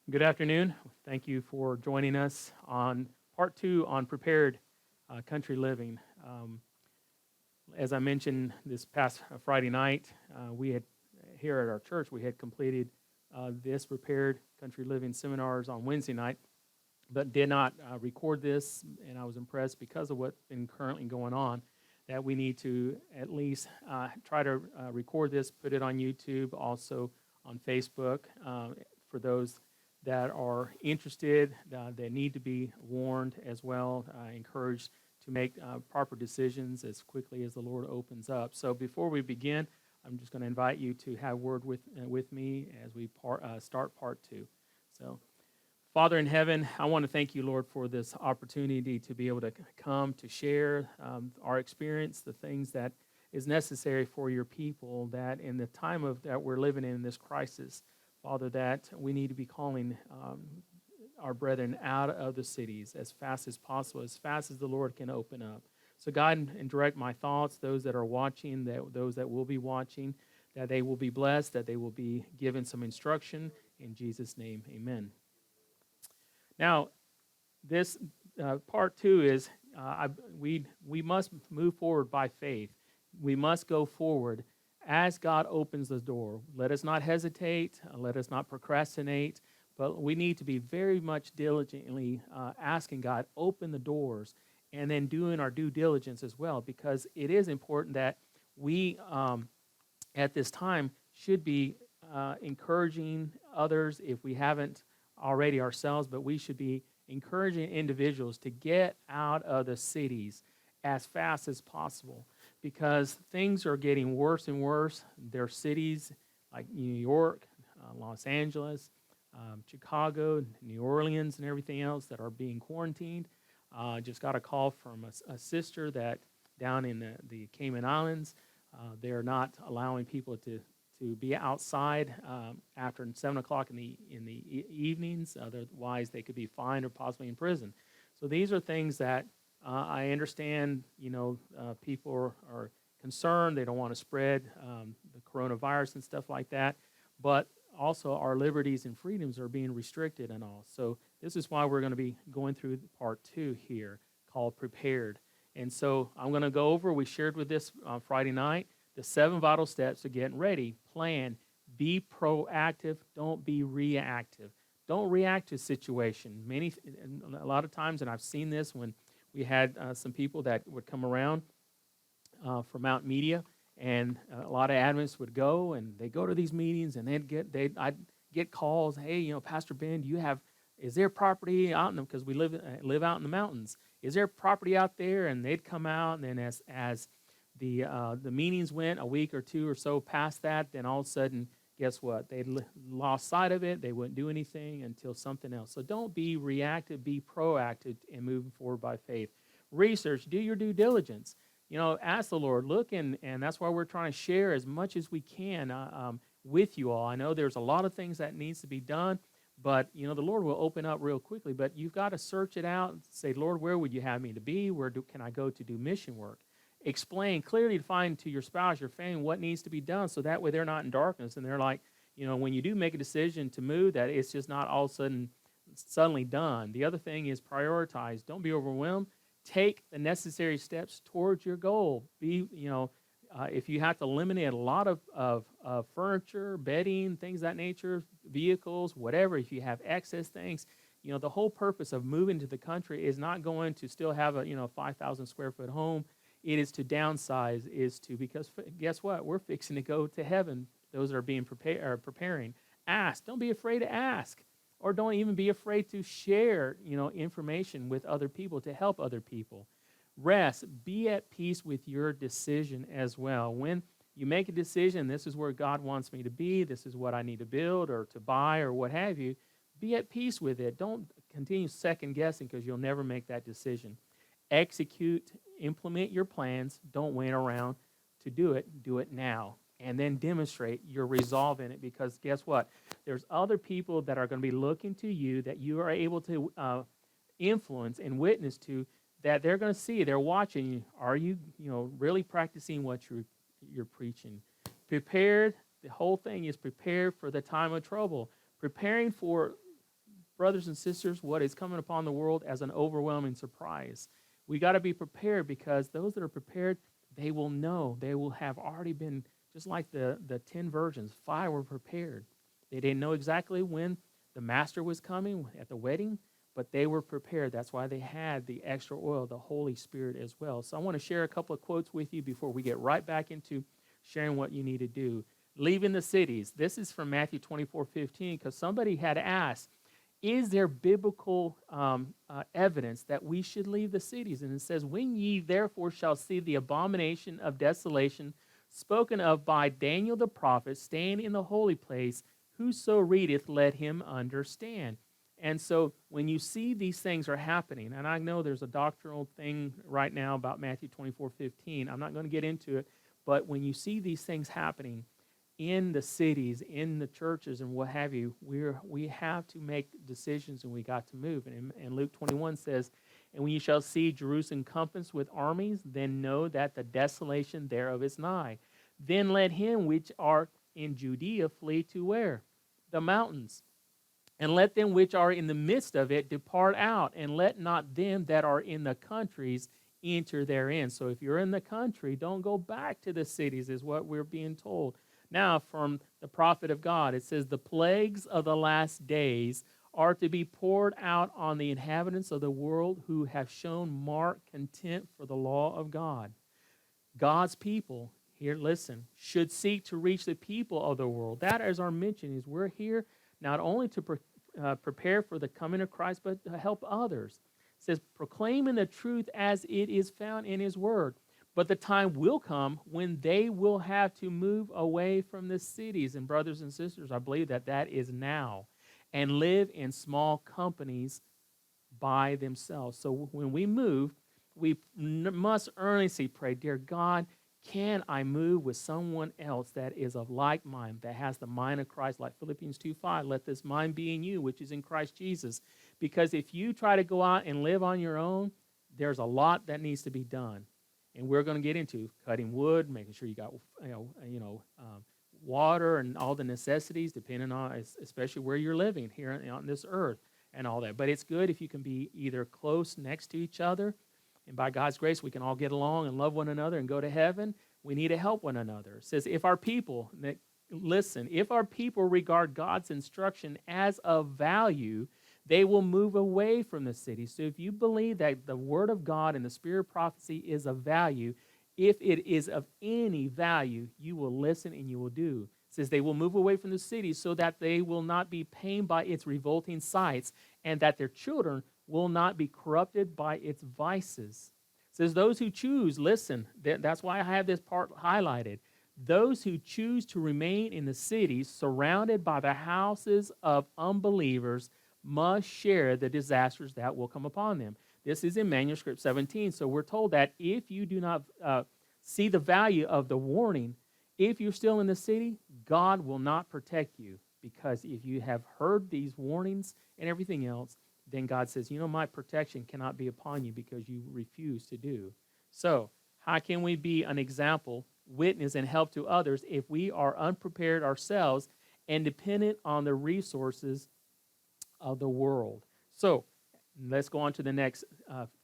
Good afternoon. Thank you for joining us on part two on prepared country living. As I mentioned this past Friday night, we had here at our church we had completed this prepared country living seminars on Wednesday night, but did not record this, and I was impressed because of what's been currently going on that we need to at least try to record this, put it on YouTube, also on Facebook for those that are interested. They need to be warned as well, encouraged to make proper decisions as quickly as the Lord opens up. So before we begin, I'm just going to invite you to have a word with me as we start part two. So, Father in heaven, I want to thank you, Lord, for this opportunity to be able to come to share our experience, the things that is necessary for your people, that in the time of that we're living in this crisis, Father, that we need to be calling our brethren out of the cities as fast as possible, as fast as the Lord can open up. So guide and direct my thoughts, those that are watching, those that will be watching, that they will be blessed, that they will be given some instruction. In Jesus' name, amen. Now, this part two is we must move forward by faith. We must go forward as God opens the door. Let us not hesitate. Let us not procrastinate. But we need to be very much diligently asking God, open the doors, and then doing our due diligence as well, because it is important that we, at this time, should be encouraging others if we haven't already ourselves, but we should be encouraging individuals to get out of the cities as fast as possible, because things are getting worse and worse. There are cities like New York, Los Angeles, Chicago, New Orleans, and everything else that are being quarantined. Just got a call from a sister that down in the Cayman Islands, they're not allowing people to be outside after 7 o'clock in the evenings. Otherwise, they could be fined or possibly in prison. So these are things that I understand. People are concerned. They don't want to spread the coronavirus and stuff like that. But also, our liberties and freedoms are being restricted and all. So this is why we're going to be going through part two here, called Prepared. And so I'm going to go over. We shared with this on Friday night. The 7 vital steps to getting ready. Plan. Be proactive. Don't be reactive. Don't react to a situation. A lot of times, and I've seen this when we had some people that would come around from Mount Media, and a lot of admins would go, and they go to these meetings, and I'd get calls. Hey, Pastor Ben, is there property out in them, because we live out in the mountains? Is there property out there? And they'd come out, and then as the meetings went a week or two or so past that, then all of a sudden, guess what? They lost sight of it. They wouldn't do anything until something else. So don't be reactive. Be proactive in moving forward by faith. Research. Do your due diligence. Ask the Lord. Look, and that's why we're trying to share as much as we can with you all. I know there's a lot of things that needs to be done, but the Lord will open up real quickly. But you've got to search it out and say, Lord, where would you have me to be? Where can I go to do mission work? Explain, clearly define to your spouse, your family, what needs to be done, so that way they're not in darkness, and they're like, when you do make a decision to move, that it's just not all of a sudden suddenly done. The other thing is prioritize. Don't be overwhelmed. Take the necessary steps towards your goal. If you have to eliminate a lot of furniture, bedding, things of that nature, vehicles, whatever, if you have excess things, the whole purpose of moving to the country is not going to still have a 5,000 square foot home. It is to downsize, because guess what? We're fixing to go to heaven. Those that are being preparing. Ask. Don't be afraid to ask. Or don't even be afraid to share, information with other people to help other people. Rest. Be at peace with your decision as well. When you make a decision, this is where God wants me to be, this is what I need to build or to buy or what have you, be at peace with it. Don't continue second guessing, because you'll never make that decision. Execute, implement your plans. Don't wait around to do it. Do it now. And then demonstrate your resolve in it, because guess what? There's other people that are going to be looking to you, that you are able to influence and witness to, that they're going to see. They're watching you. Are you, really practicing what you're preaching? Prepared. The whole thing is prepared for the time of trouble. Preparing for brothers and sisters, what is coming upon the world as an overwhelming surprise. We got to be prepared, because those that are prepared, they will know. They will have already been, just like the 10 virgins, 5 were prepared. They didn't know exactly when the master was coming at the wedding, but they were prepared. That's why they had the extra oil, the Holy Spirit as well. So I want to share a couple of quotes with you before we get right back into sharing what you need to do. Leaving the cities. This is from Matthew 24:15, because somebody had asked, is there biblical evidence that we should leave the cities? And it says, when ye therefore shall see the abomination of desolation spoken of by Daniel the prophet, staying in the holy place, whoso readeth, let him understand. And so when you see these things are happening, and I know there's a doctrinal thing right now about Matthew 24:15. I'm not going to get into it, but when you see these things happening in the cities, in the churches, and what have you, we have to make decisions, and we got to move. And Luke 21 says, and when you shall see Jerusalem compassed with armies, then know that the desolation thereof is nigh. Then let him which are in Judea flee to where? The mountains. And let them which are in the midst of it depart out, and let not them that are in the countries enter therein. So if you're in the country, don't go back to the cities, is what we're being told. Now, from the prophet of God, it says, the plagues of the last days are to be poured out on the inhabitants of the world, who have shown marked contempt for the law of God. God's people, here, listen, should seek to reach the people of the world. That is our mission, is we're here not only to prepare for the coming of Christ, but to help others. It says, proclaiming the truth as it is found in his word. But the time will come when they will have to move away from the cities. And brothers and sisters, I believe that that is now. And live in small companies by themselves. So when we move, we must earnestly pray, dear God, can I move with someone else that is of like mind, that has the mind of Christ, like Philippians 2:5, let this mind be in you, which is in Christ Jesus. Because if you try to go out and live on your own, there's a lot that needs to be done. And we're going to get into cutting wood, making sure you got water and all the necessities, depending on, especially where you're living here on this earth and all that. But it's good if you can be either close next to each other, and by God's grace, we can all get along and love one another and go to heaven. We need to help one another. It says, if our people, listen, if our people regard God's instruction as of value, they will move away from the city. So if you believe that the word of God and the spirit of prophecy is of value, if it is of any value, you will listen and you will do. It says they will move away from the city so that they will not be pained by its revolting sights, and that their children will not be corrupted by its vices. It says those who choose, listen, that's why I have this part highlighted. Those who choose to remain in the cities surrounded by the houses of unbelievers must share the disasters that will come upon them. This is in manuscript 17. So we're told that if you do not see the value of the warning, if you're still in the city, God will not protect you. Because if you have heard these warnings and everything else, then God says, my protection cannot be upon you because you refuse to do. So how can we be an example, witness, and help to others if we are unprepared ourselves and dependent on the resources of the world? So let's go on to the next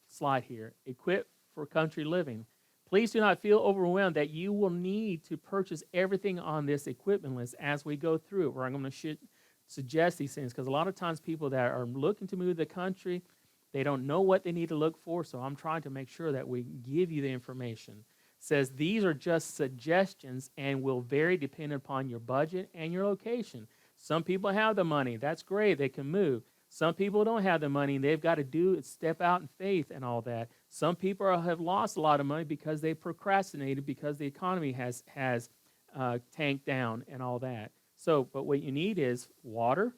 slide here. Equip for country living. Please do not feel overwhelmed that you will need to purchase everything on this equipment list as we go through it, where I'm going to suggest these things, because a lot of times people that are looking to move the country, they don't know what they need to look for, so I'm trying to make sure that we give you the information. It says these are just suggestions and will vary depending upon your budget and your location. Some people have the money. That's great. They can move. Some people don't have the money, and they've got to step out in faith and all that. Some people have lost a lot of money because they procrastinated because the economy has tanked down and all that. So, but what you need is water,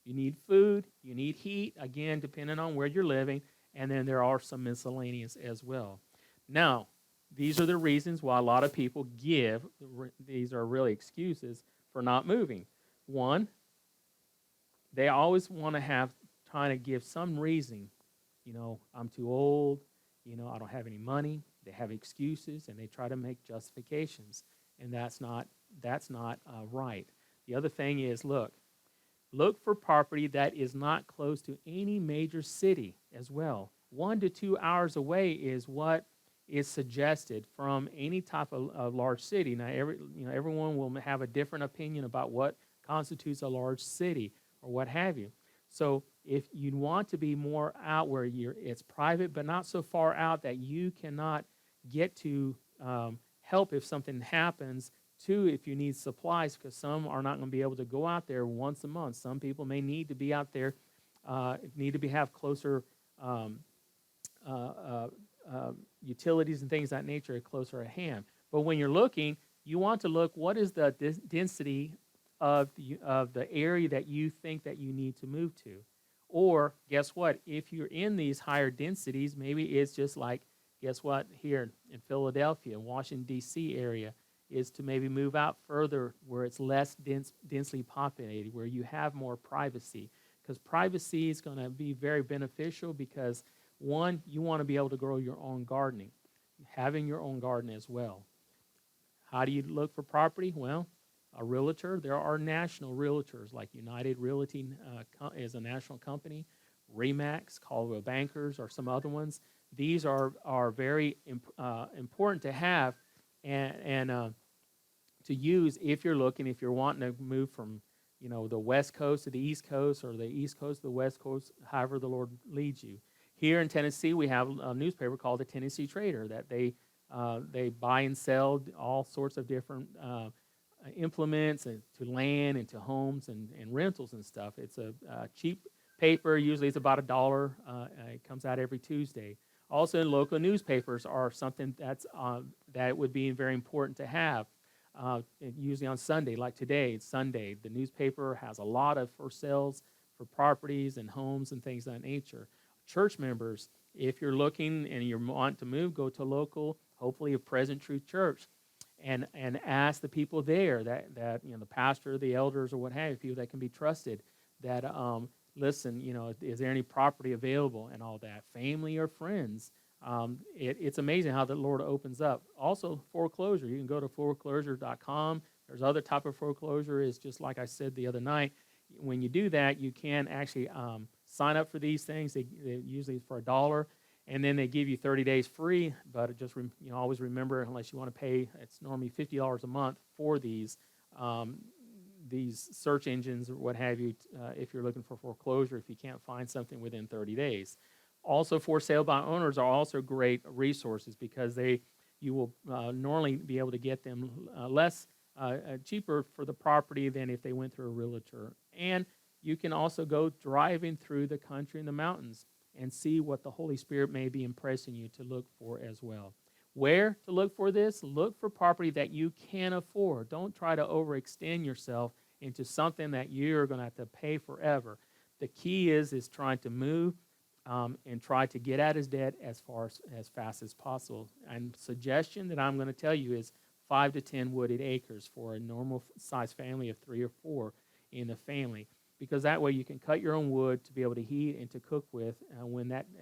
you need food, you need heat, again, depending on where you're living, and then there are some miscellaneous as well. Now, these are the reasons why a lot of people give, these are really excuses for not moving. One, they always want to trying to give some reason. I'm too old, I don't have any money. They have excuses, and they try to make justifications, and that's not right. The other thing is, look, Look for property that is not close to any major city as well. 1 to 2 hours away is what is suggested from any type of large city. Now, everyone will have a different opinion about what constitutes a large city or what have you. So if you want to be more out where it's private, but not so far out that you cannot get to help if something happens. Two, if you need supplies, because some are not going to be able to go out there once a month. Some people may need to be out there, have closer um, uh, utilities and things of that nature closer at hand. But when you're looking, you want to look what is the density of the area that you think that you need to move to. Or guess what? If you're in these higher densities, maybe it's just like, guess what? Here in Philadelphia, Washington, D.C. area, is to maybe move out further where it's less densely populated, where you have more privacy. Because privacy is going to be very beneficial because, one, you want to be able to grow your own gardening, having your own garden as well. How do you look for property? Well, a realtor. There are national realtors like United Realty is a national company, Remax, Caldwell Bankers, or some other ones. These are very important to have and to use if you're wanting to move from the West Coast to the East Coast or the East Coast to the West Coast, however the Lord leads you. Here in Tennessee, we have a newspaper called the Tennessee Trader that they buy and sell all sorts of different implements and to land and to homes and rentals and stuff. It's a cheap paper. Usually it's about $1. It comes out every Tuesday. Also, local newspapers are something that would be very important to have. Usually on Sunday, like today, it's Sunday. The newspaper has a lot of for sales for properties and homes and things of that nature. Church members, if you're looking and you want to move, go to a local, hopefully a Present Truth church, and ask the people there that the pastor, the elders, or what have you, people that can be trusted, that listen, is there any property available and all that, family or friends. It's amazing how the Lord opens up. Also, foreclosure. You can go to foreclosure.com. There's other type of foreclosure. It's just like I said the other night. When you do that, you can actually sign up for these things. They usually for $1, and then they give you 30 days free. But just always remember, unless you want to pay, it's normally $50 a month for these search engines or what have you. If you're looking for foreclosure, if you can't find something within 30 days. Also, for sale by owners are also great resources because you will normally be able to get them less cheaper for the property than if they went through a realtor. And you can also go driving through the country and the mountains and see what the Holy Spirit may be impressing you to look for as well. Where to look for this? Look for property that you can afford. Don't try to overextend yourself into something that you're going to have to pay forever. The key is trying to move and try to get at his debt as fast as possible. And suggestion that I'm going to tell you is 5 to 10 wooded acres for a normal size family of 3 or 4 in the family, because that way you can cut your own wood to be able to heat and to cook with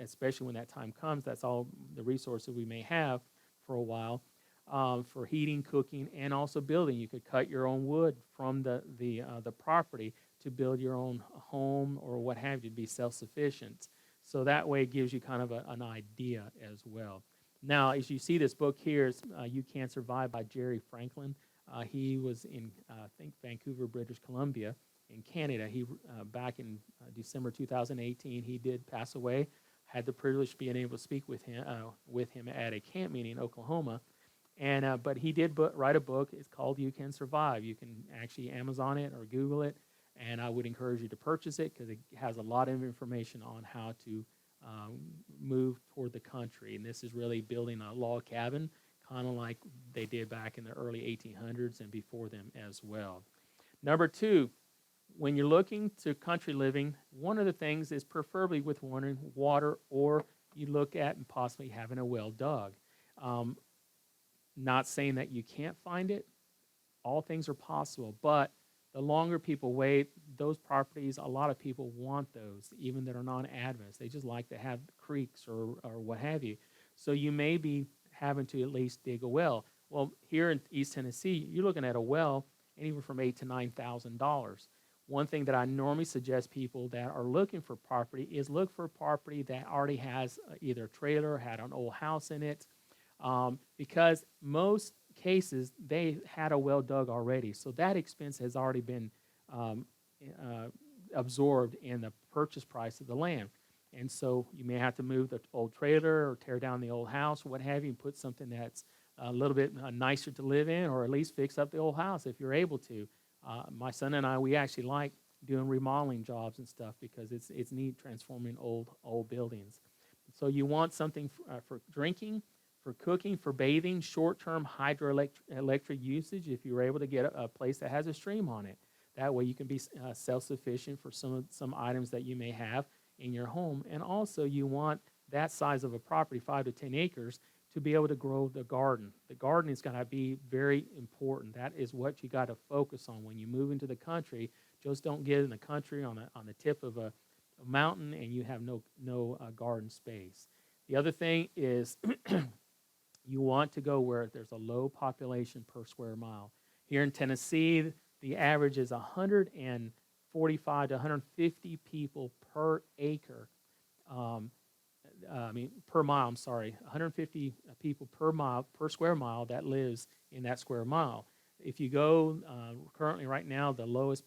especially when that time comes. That's all the resources we may have for a while for heating, cooking, and also building. You could cut your own wood from the property to build your own home or what have you, to be self-sufficient. So that way it gives you kind of an idea as well. Now, as you see this book here, is You Can't Survive by Jerry Franklin. He was in, I think, Vancouver, British Columbia in Canada. He back in December 2018, he did pass away. Had the privilege of being able to speak with him at a camp meeting in Oklahoma. And but he did write a book. It's called You Can Survive. You can actually Amazon it or Google it. And I would encourage you to purchase it because it has a lot of information on how to move toward the country. And this is really building a log cabin, kind of like they did back in the early 1800s and before them as well. Number 2, when you're looking to country living, one of the things is preferably with running water, or you look at and possibly having a well dug. Not saying that you can't find it. All things are possible, but the longer people wait, those properties, a lot of people want those, even that are non-Adventists. They just like to have creeks or what have you. So you may be having to at least dig a well. Well, here in East Tennessee, you're looking at a well anywhere from $8,000 to $9,000. one thing that I normally suggest people that are looking for property is look for property that already has either a trailer, had an old house in it, because most cases they had a well dug already. So that expense has already been um, uh, absorbed in the purchase price of the land. And so you may have to move the old trailer or tear down the old house or what have you and put something that's a little bit nicer to live in, or at least fix up the old house if you're able to. My son and I, we actually like doing remodeling jobs and stuff because it's neat transforming old buildings. So you want something for drinking, for cooking, for bathing, short-term hydroelectric usage if you're able to get a place that has a stream on it. That way you can be self-sufficient for some items that you may have in your home. And also you want that size of a property, 5 to 10 acres, to be able to grow the garden. The garden is going to be very important. That is what you got to focus on when you move into the country. Just don't get in the country on the tip of a mountain and you have no garden space. The other thing is you want to go where there's a low population per square mile. Here in Tennessee, the average is 145 to 150 people per acre. Per mile, I'm sorry, 150 people per mile, per square mile that lives in that square mile. If you go, currently right now, the lowest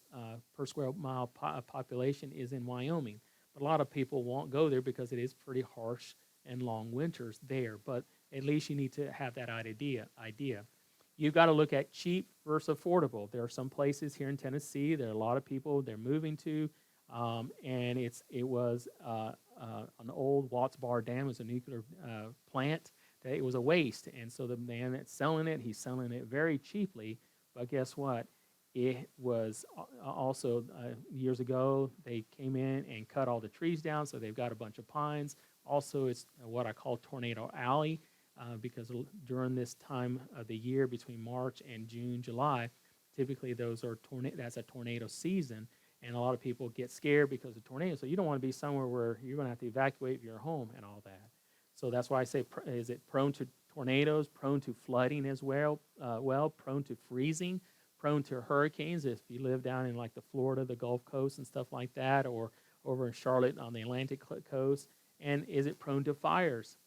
per square mile population is in Wyoming. But a lot of people won't go there because it is pretty harsh and long winters there. But at least you need to have that idea. You've got to look at cheap versus affordable. There are some places here in Tennessee, there are a lot of people they're moving to, and it was an old Watts Bar Dam. It was a nuclear plant. That it was a waste, and so the man that's selling it, he's selling it very cheaply. But guess what? It was also years ago they came in and cut all the trees down, so they've got a bunch of pines. Also, it's what I call Tornado Alley. Because during this time of the year between March and June, July, typically those are that's a tornado season, and a lot of people get scared because of tornadoes. So you don't want to be somewhere where you're going to have to evacuate your home and all that. So that's why I say, is it prone to tornadoes, prone to flooding as well, prone to freezing, prone to hurricanes if you live down in like the Florida, the Gulf Coast and stuff like that, or over in Charlotte on the Atlantic coast, and is it prone to fires?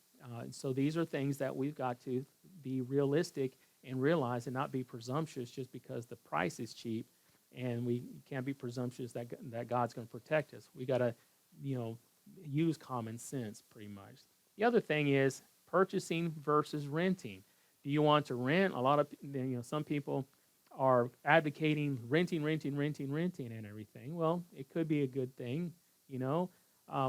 So these are things that we've got to be realistic and realize and not be presumptuous just because the price is cheap, and we can't be presumptuous that God's going to protect us. We got to, use common sense pretty much. The other thing is purchasing versus renting. Do you want to rent? A lot of, some people are advocating renting and everything. Well, it could be a good thing,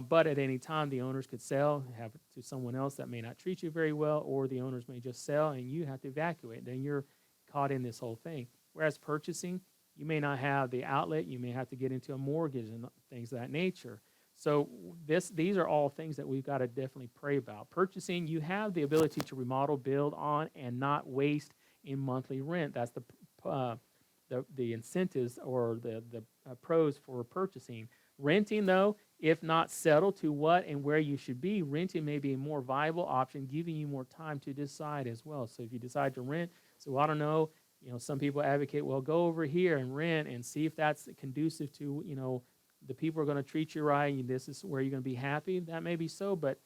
but at any time, the owners could sell, have it to someone else that may not treat you very well, or the owners may just sell and you have to evacuate. Then you're caught in this whole thing. Whereas purchasing, you may not have the outlet. You may have to get into a mortgage and things of that nature. So these are all things that we've got to definitely pray about. Purchasing, you have the ability to remodel, build on, and not waste in monthly rent. That's the incentives or the pros for purchasing. Renting, though, if not settled to what and where you should be, renting may be a more viable option, giving you more time to decide as well. So if you decide to rent, I don't know, some people advocate, well, go over here and rent and see if that's conducive to, the people are going to treat you right and this is where you're going to be happy. That may be so, but,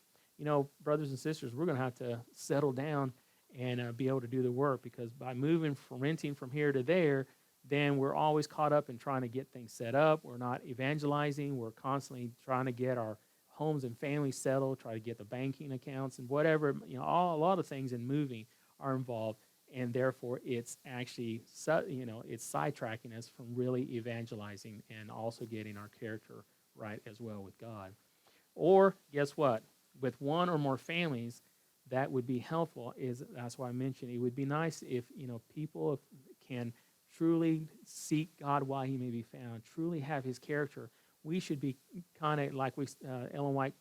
brothers and sisters, we're going to have to settle down and be able to do the work, because by moving from renting from here to there, then we're always caught up in trying to get things set up. We're not evangelizing. We're constantly trying to get our homes and families settled, try to get the banking accounts and whatever, a lot of things in moving are involved. And therefore, it's actually, it's sidetracking us from really evangelizing and also getting our character right as well with God. Or, guess what? With one or more families, that would be helpful. That's why I mentioned it would be nice if, people can truly seek God while he may be found, truly have his character. We should be kind of like Ellen White,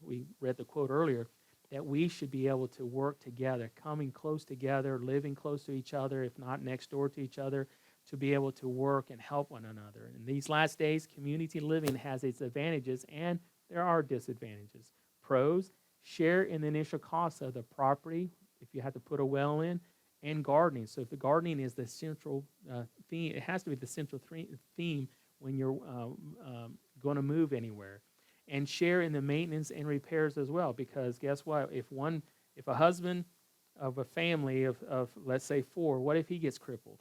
we read the quote earlier, that we should be able to work together, coming close together, living close to each other, if not next door to each other, to be able to work and help one another. In these last days, community living has its advantages, and there are disadvantages. Pros, share in the initial costs of the property, if you have to put a well in, and gardening. So if the gardening is the central theme, it has to be the central theme when you're going to move anywhere, and share in the maintenance and repairs as well. Because guess what? If a husband of a family of let's say four, what if he gets crippled?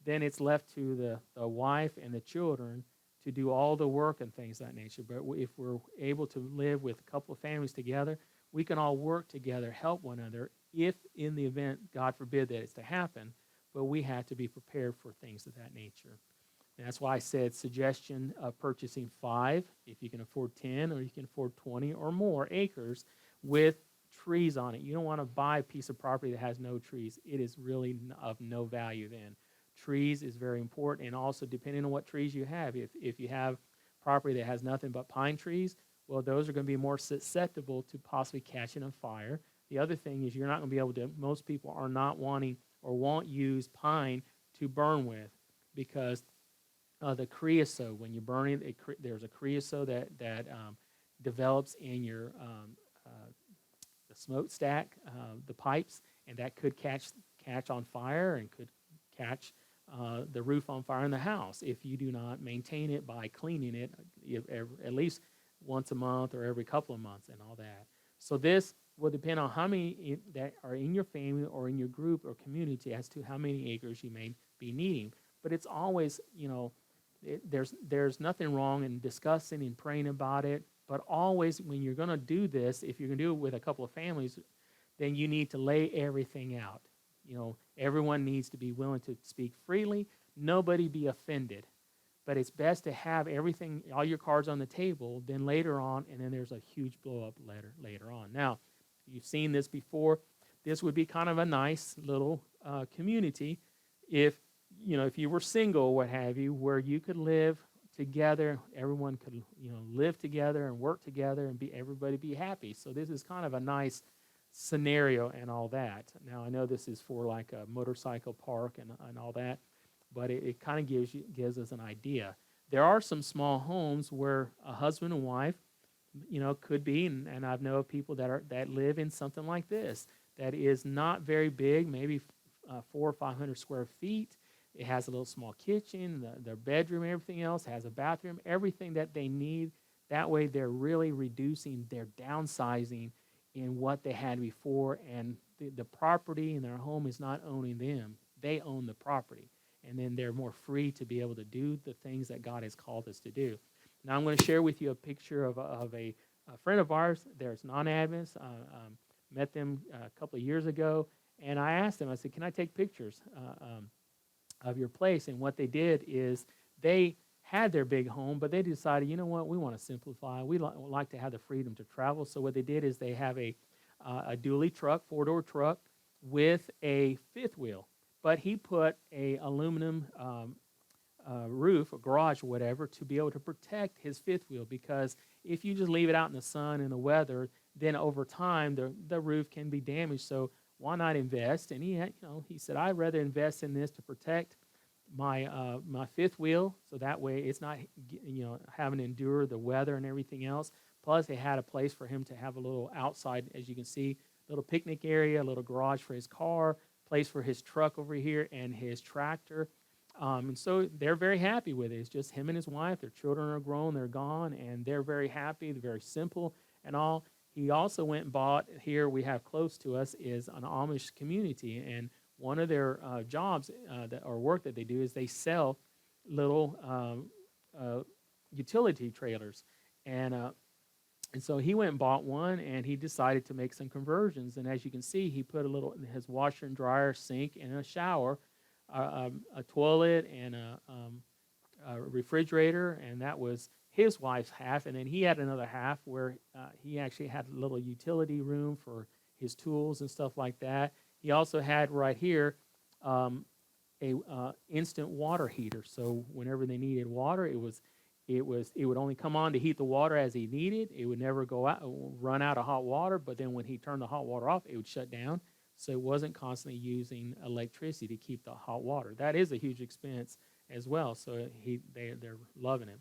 Then it's left to the wife and the children to do all the work and things of that nature. But if we're able to live with a couple of families together, we can all work together, help one another, if in the event, God forbid, that it's to happen, but we have to be prepared for things of that nature. And that's why I said suggestion of purchasing 5, if you can afford 10, or you can afford 20 or more acres with trees on it. You don't want to buy a piece of property that has no trees. It is really of no value then. Trees is very important, and also depending on what trees you have. If you have property that has nothing but pine trees, well, those are going to be more susceptible to possibly catching on fire. The other thing is you're not going to be able to, most people are not wanting or won't use pine to burn with, because the creosote, when you burn it, there's a creosote that develops in your the smokestack, the pipes, and that could catch on fire and could catch the roof on fire in the house if you do not maintain it by cleaning it at least once a month or every couple of months and all that. So this will depend on how many that are in your family or in your group or community as to how many acres you may be needing. But it's always, there's nothing wrong in discussing and praying about it. But always, when you're going to do this, if you're going to do it with a couple of families, then you need to lay everything out. Everyone needs to be willing to speak freely. Nobody be offended. But it's best to have everything, all your cards on the table, then later on, and then there's a huge blow-up later on. Now, you've seen this before. This would be kind of a nice little community if you were single, what have you, where you could live together. Everyone could, live together and work together and everybody be happy. So this is kind of a nice scenario and all that. Now, I know this is for like a motorcycle park and all that, but it kind of gives us an idea. There are some small homes where a husband and wife, could be, and I know of people that live in something like this that is not very big, maybe 400 or 500 square feet. It has a little small kitchen, their bedroom, everything else, has a bathroom, everything that they need. That way they're really reducing, they're downsizing in what they had before, and the property in their home is not owning them. They own the property, and then they're more free to be able to do the things that God has called us to do. Now I'm going to share with you a picture of a friend of ours. There's non-Adventists. Met them a couple of years ago, and I asked them, I said, can I take pictures of your place? And what they did is they had their big home, but they decided, you know what, we want to simplify. We like to have the freedom to travel. So what they did is they have a dually truck, 4-door truck with a fifth wheel. But he put a aluminum roof, a garage or whatever, to be able to protect his fifth wheel, because if you just leave it out in the sun and the weather, then over time the roof can be damaged. So why not invest? And he said, I'd rather invest in this to protect my fifth wheel, so that way it's not having to endure the weather and everything else. Plus, they had a place for him to have a little outside, as you can see, little picnic area, a little garage for his car, place for his truck over here, and his tractor. And so they're very happy with it. It's just him and his wife. Their children are grown, they're gone, and they're very happy. They're very simple and all. He also went and bought, here we have close to us, is an Amish community. And one of their jobs or work that they do is they sell little utility trailers. And so he went and bought one, and he decided to make some conversions. And as you can see, he put his washer and dryer, sink, and a shower, a toilet, and a refrigerator, and that was his wife's half. And then he had another half where he actually had a little utility room for his tools and stuff like that. He also had right here a instant water heater. So whenever they needed water, it would only come on to heat the water as he needed. It would never run out of hot water. But then when he turned the hot water off, it would shut down. So it wasn't constantly using electricity to keep the hot water. That is a huge expense as well. So they're loving it.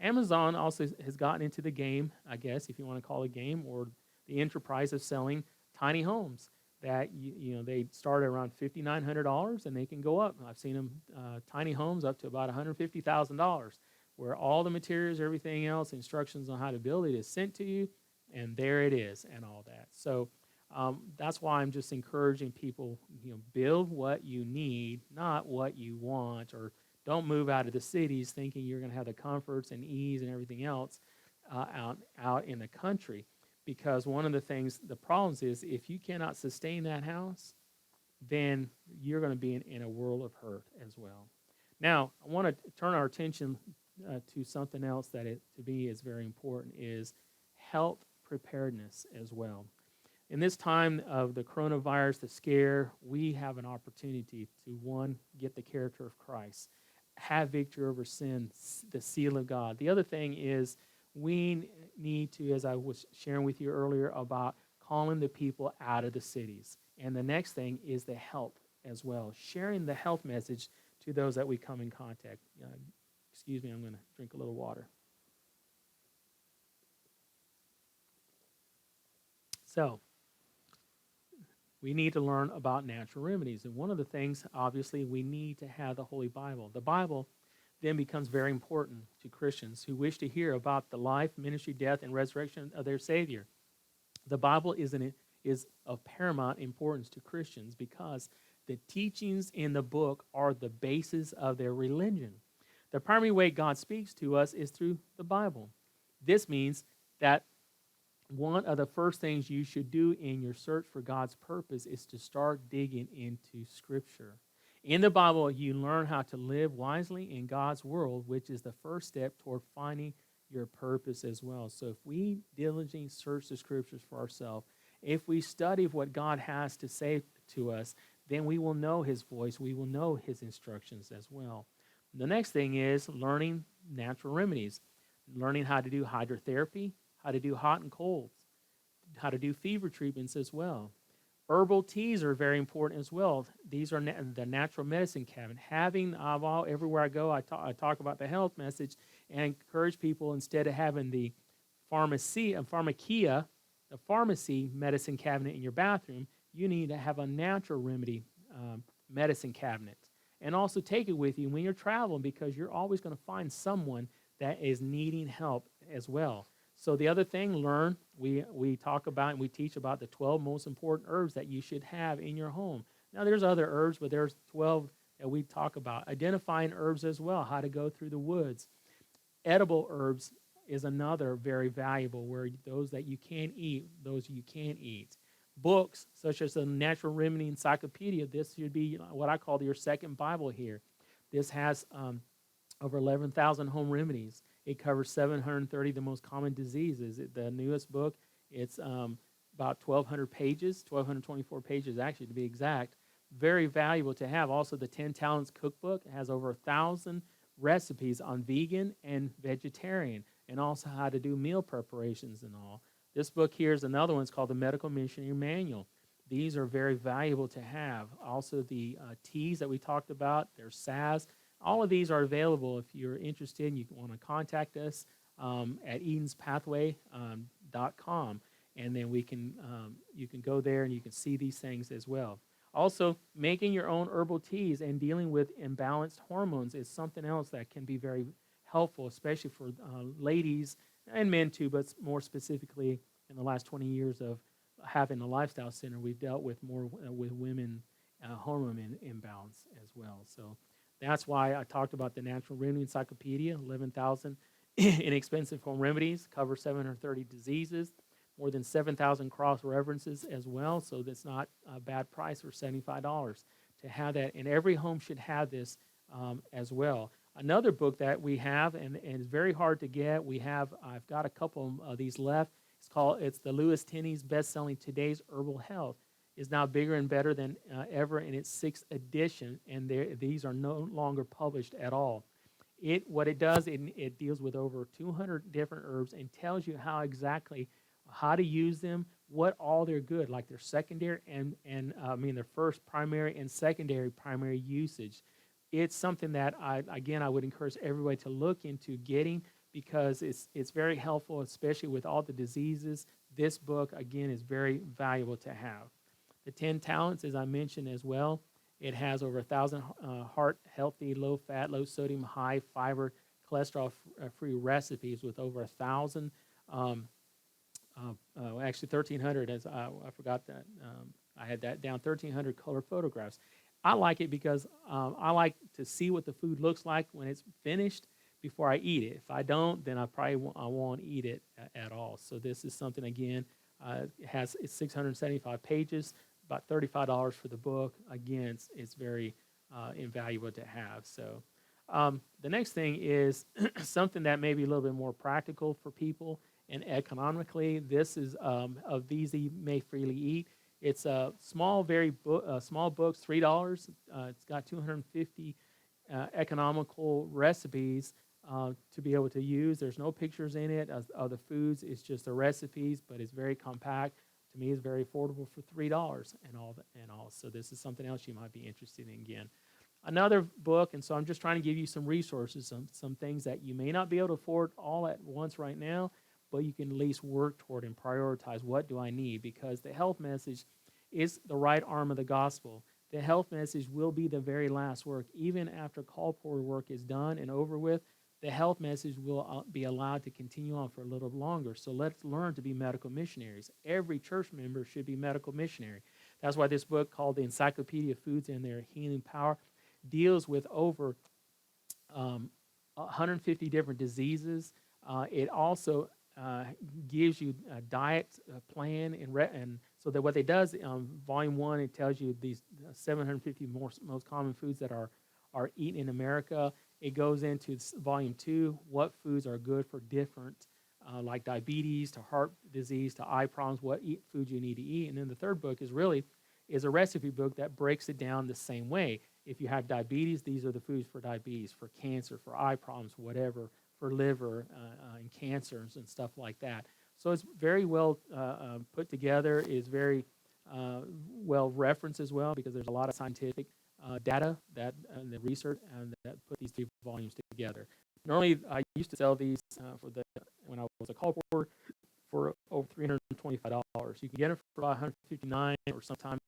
Amazon also has gotten into the game, I guess, if you want to call it a game, or the enterprise of selling tiny homes. that they start around $5,900 and they can go up. I've seen them tiny homes up to about $150,000, where all the materials, everything else, instructions on how to build it is sent to you, and there it is, and all that. So that's why I'm just encouraging people, build what you need, not what you want, or don't move out of the cities thinking you're going to have the comforts and ease and everything else out in the country. Because one of the problems is if you cannot sustain that house, then you're going to be in a world of hurt as well. Now, I want to turn our attention to something else that to me is very important, is health preparedness as well. In this time of the coronavirus, the scare, we have an opportunity to, one, get the character of Christ, have victory over sin, the seal of God. The other thing is we need to, as I was sharing with you earlier, about calling the people out of the cities. And the next thing is the health as well, sharing the health message to those that we come in contact. Excuse me, I'm going to drink a little water. So, we need to learn about natural remedies. And one of the things, obviously, we need to have the Holy Bible. The Bible then becomes very important to Christians who wish to hear about the life, ministry, death, and resurrection of their Savior. The Bible is of paramount importance to Christians because the teachings in the book are the basis of their religion. The primary way God speaks to us is through the Bible. This means that one of the first things you should do in your search for God's purpose is to start digging into Scripture. In the Bible, you learn how to live wisely in God's world, which is the first step toward finding your purpose as well. So if we diligently search the Scriptures for ourselves, if we study what God has to say to us, then we will know His voice. We will know His instructions as well. The next thing is learning natural remedies, learning how to do hydrotherapy, how to do hot and colds, how to do fever treatments as well. Herbal teas are very important as well. These are the natural medicine cabinet. Everywhere I go, I talk about the health message and encourage people, instead of having the pharmacia, the pharmacy medicine cabinet in your bathroom, you need to have a natural remedy medicine cabinet. And also take it with you when you're traveling, because you're always going to find someone that is needing help as well. So the other thing, we talk about and we teach about the 12 most important herbs that you should have in your home. Now there's other herbs, but there's 12 that we talk about. Identifying herbs as well, how to go through the woods. Edible herbs is another very valuable, where those that you can eat, those you can't eat. Books such as the Natural Remedy Encyclopedia, this should be what I call your second Bible here. This has over 11,000 home remedies. It covers 730 of the most common diseases. The newest book, it's about 1,200 pages, 1,224 pages actually to be exact. Very valuable to have. Also, the 10 Talents Cookbook has over 1,000 recipes on vegan and vegetarian, and also how to do meal preparations and all. This book here is another one. It's called the Medical Missionary Manual. These are very valuable to have. Also, the teas that we talked about, there's salves. All of these are available if you're interested and you want to contact us at edenspathway.com, and then you can go there and you can see these things as well. Also, making your own herbal teas and dealing with imbalanced hormones is something else that can be very helpful, especially for ladies and men too, but more specifically in the last 20 years of having a lifestyle center, we've dealt with more with women hormone imbalance as well. So that's why I talked about the Natural Remedy Encyclopedia, 11,000 inexpensive home remedies, cover 730 diseases, more than 7,000 cross-references as well, so that's not a bad price for $75 to have that. And every home should have this as well. Another book that we have, and it's very hard to get, I've got a couple of these left. It's the Lewis Tenney's best-selling Today's Herbal Health. Is now bigger and better than ever in its 6th edition, and these are no longer published at all. What it does, it deals with over 200 different herbs and tells you how to use them, what all they're good, like their secondary their first primary and secondary primary usage. It's something that I would encourage everybody to look into getting, because it's very helpful, especially with all the diseases. This book, again, is very valuable to have. The 10 Talents, as I mentioned as well, it has over 1,000 heart-healthy, low-fat, low-sodium, high-fiber, cholesterol-free recipes with over 1,000, actually 1,300, as I forgot that. I had that down, 1,300 color photographs. I like it because I like to see what the food looks like when it's finished before I eat it. If I don't, then I won't eat it at all. So this is something, again, it's 675 pages, about $35 for the book. Again, it's very invaluable to have. So the next thing is something that may be a little bit more practical for people and economically. This is of these that you may freely eat. It's a small, small books, $3. It's got 250 economical recipes to be able to use. There's no pictures in it of the foods. It's just the recipes, but it's very compact. To me, it's very affordable for $3 and all. So this is something else you might be interested in. Again, another book, and so I'm just trying to give you some resources, some things that you may not be able to afford all at once right now, but you can at least work toward and prioritize what do I need, because the health message is the right arm of the gospel. The health message will be the very last work. Even after call porter work is done and over with, the health message will be allowed to continue on for a little longer. So let's learn to be medical missionaries. Every church member should be medical missionary. That's why this book called The Encyclopedia of Foods and Their Healing Power deals with over 150 different diseases. It also gives you a diet plan, and so that what it does, volume 1, it tells you these 750 most common foods that are eaten in America. It goes into volume 2, what foods are good for different, like diabetes to heart disease to eye problems, what foods you need to eat. And then the third book is a recipe book that breaks it down the same way. If you have diabetes, these are the foods for diabetes, for cancer, for eye problems, whatever, for liver and cancers and stuff like that. So it's very well put together. It's very well referenced as well, because there's a lot of scientific data that the research that put these 3 volumes together. Normally, I used to sell these when I was a call porter for over $325. You can get them for about $159, or sometimes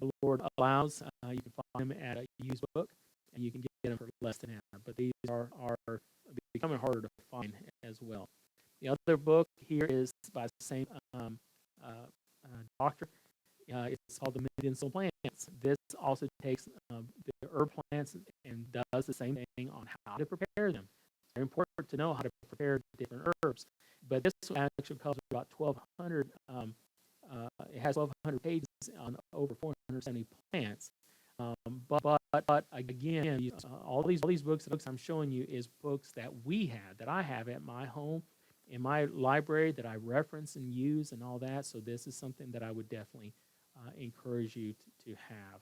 the Lord allows. You can find them at a used book, and you can get them for less than that. But these are becoming harder to find as well. The other book here is by the same doctor. It's called The Medicinal Plants. This also takes the herb plants and does the same thing on how to prepare them. It's very important to know how to prepare different herbs. But this actually covers about 1,200. It has 1,200 pages on over 470 plants. But again, all these books I'm showing you is books that I have at my home, in my library, that I reference and use and all that. So this is something that I would definitely encourage you to have.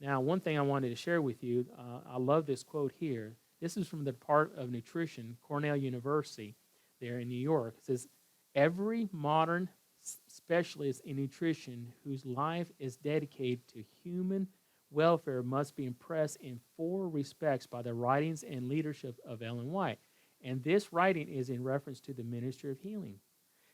Now, one thing I wanted to share with you, I love this quote here. This is from the Department of Nutrition, Cornell University, there in New York. It says, every modern specialist in nutrition whose life is dedicated to human welfare must be impressed in 4 respects by the writings and leadership of Ellen White. And this writing is in reference to the ministry of healing.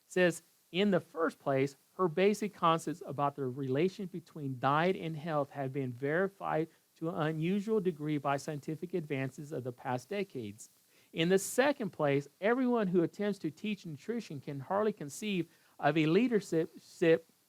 It says, in the first place, her basic concepts about the relation between diet and health have been verified to an unusual degree by scientific advances of the past decades. In the second place, everyone who attempts to teach nutrition can hardly conceive of a leadership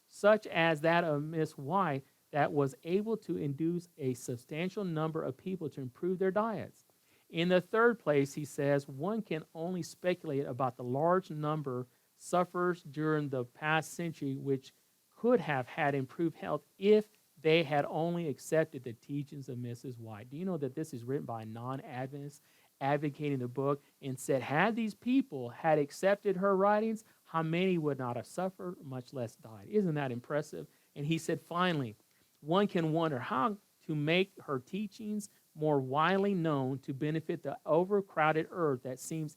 such as that of Miss White that was able to induce a substantial number of people to improve their diets. In the third place, he says, one can only speculate about the large number sufferers during the past century which could have had improved health if they had only accepted the teachings of Mrs. White. Do you know that this is written by a non-Adventist advocating the book, and said, had these people had accepted her writings, how many would not have suffered, much less died? Isn't that impressive? And he said, finally, one can wonder how to make her teachings more widely known to benefit the overcrowded earth that seems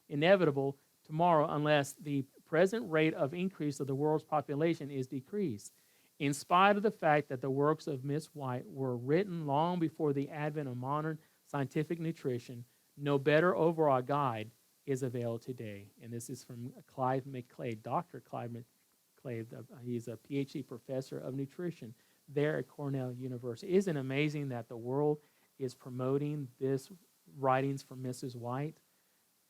inevitable tomorrow unless the present rate of increase of the world's population is decreased. In spite of the fact that the works of Miss White were written long before the advent of modern scientific nutrition, no better overall guide is available today. And this is from Clive McClade, Dr. Clive Clay. He's a PhD professor of nutrition there at Cornell University. Isn't it amazing that the world is promoting this writings from Mrs. White,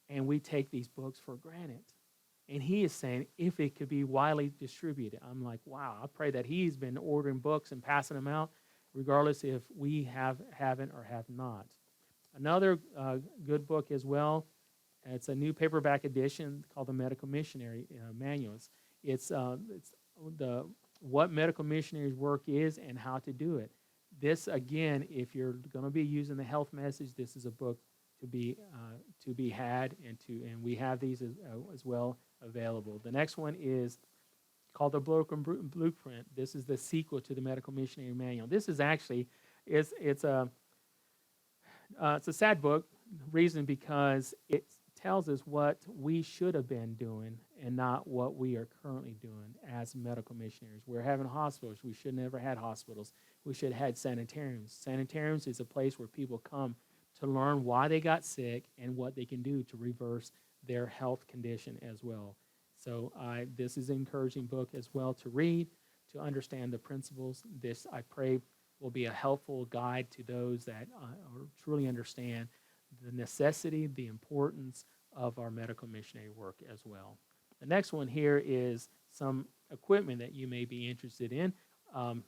and we take these books for granted? And he is saying if it could be widely distributed. I'm like, wow, I pray that he's been ordering books and passing them out, regardless if we haven't or have not. Another good book as well, it's a new paperback edition called the Medical Missionary Manuals. It's the what medical missionaries work is and how to do it. This, again, if you're going to be using the health message, this is a book to be had, and we have these as well available. The next one is called the Broken Blueprint. This is the sequel to the Medical Missionary Manual. This is actually it's a sad book. Reason because it tells us what we should have been doing and not what we are currently doing as medical missionaries. We're having hospitals. We should never had hospitals. We should have had sanitariums. Sanitariums is a place where people come to learn why they got sick and what they can do to reverse their health condition as well. So this is an encouraging book as well to read, to understand the principles. This, I pray, will be a helpful guide to those that truly understand the necessity, the importance of our medical missionary work as well. The next one here is some equipment that you may be interested in.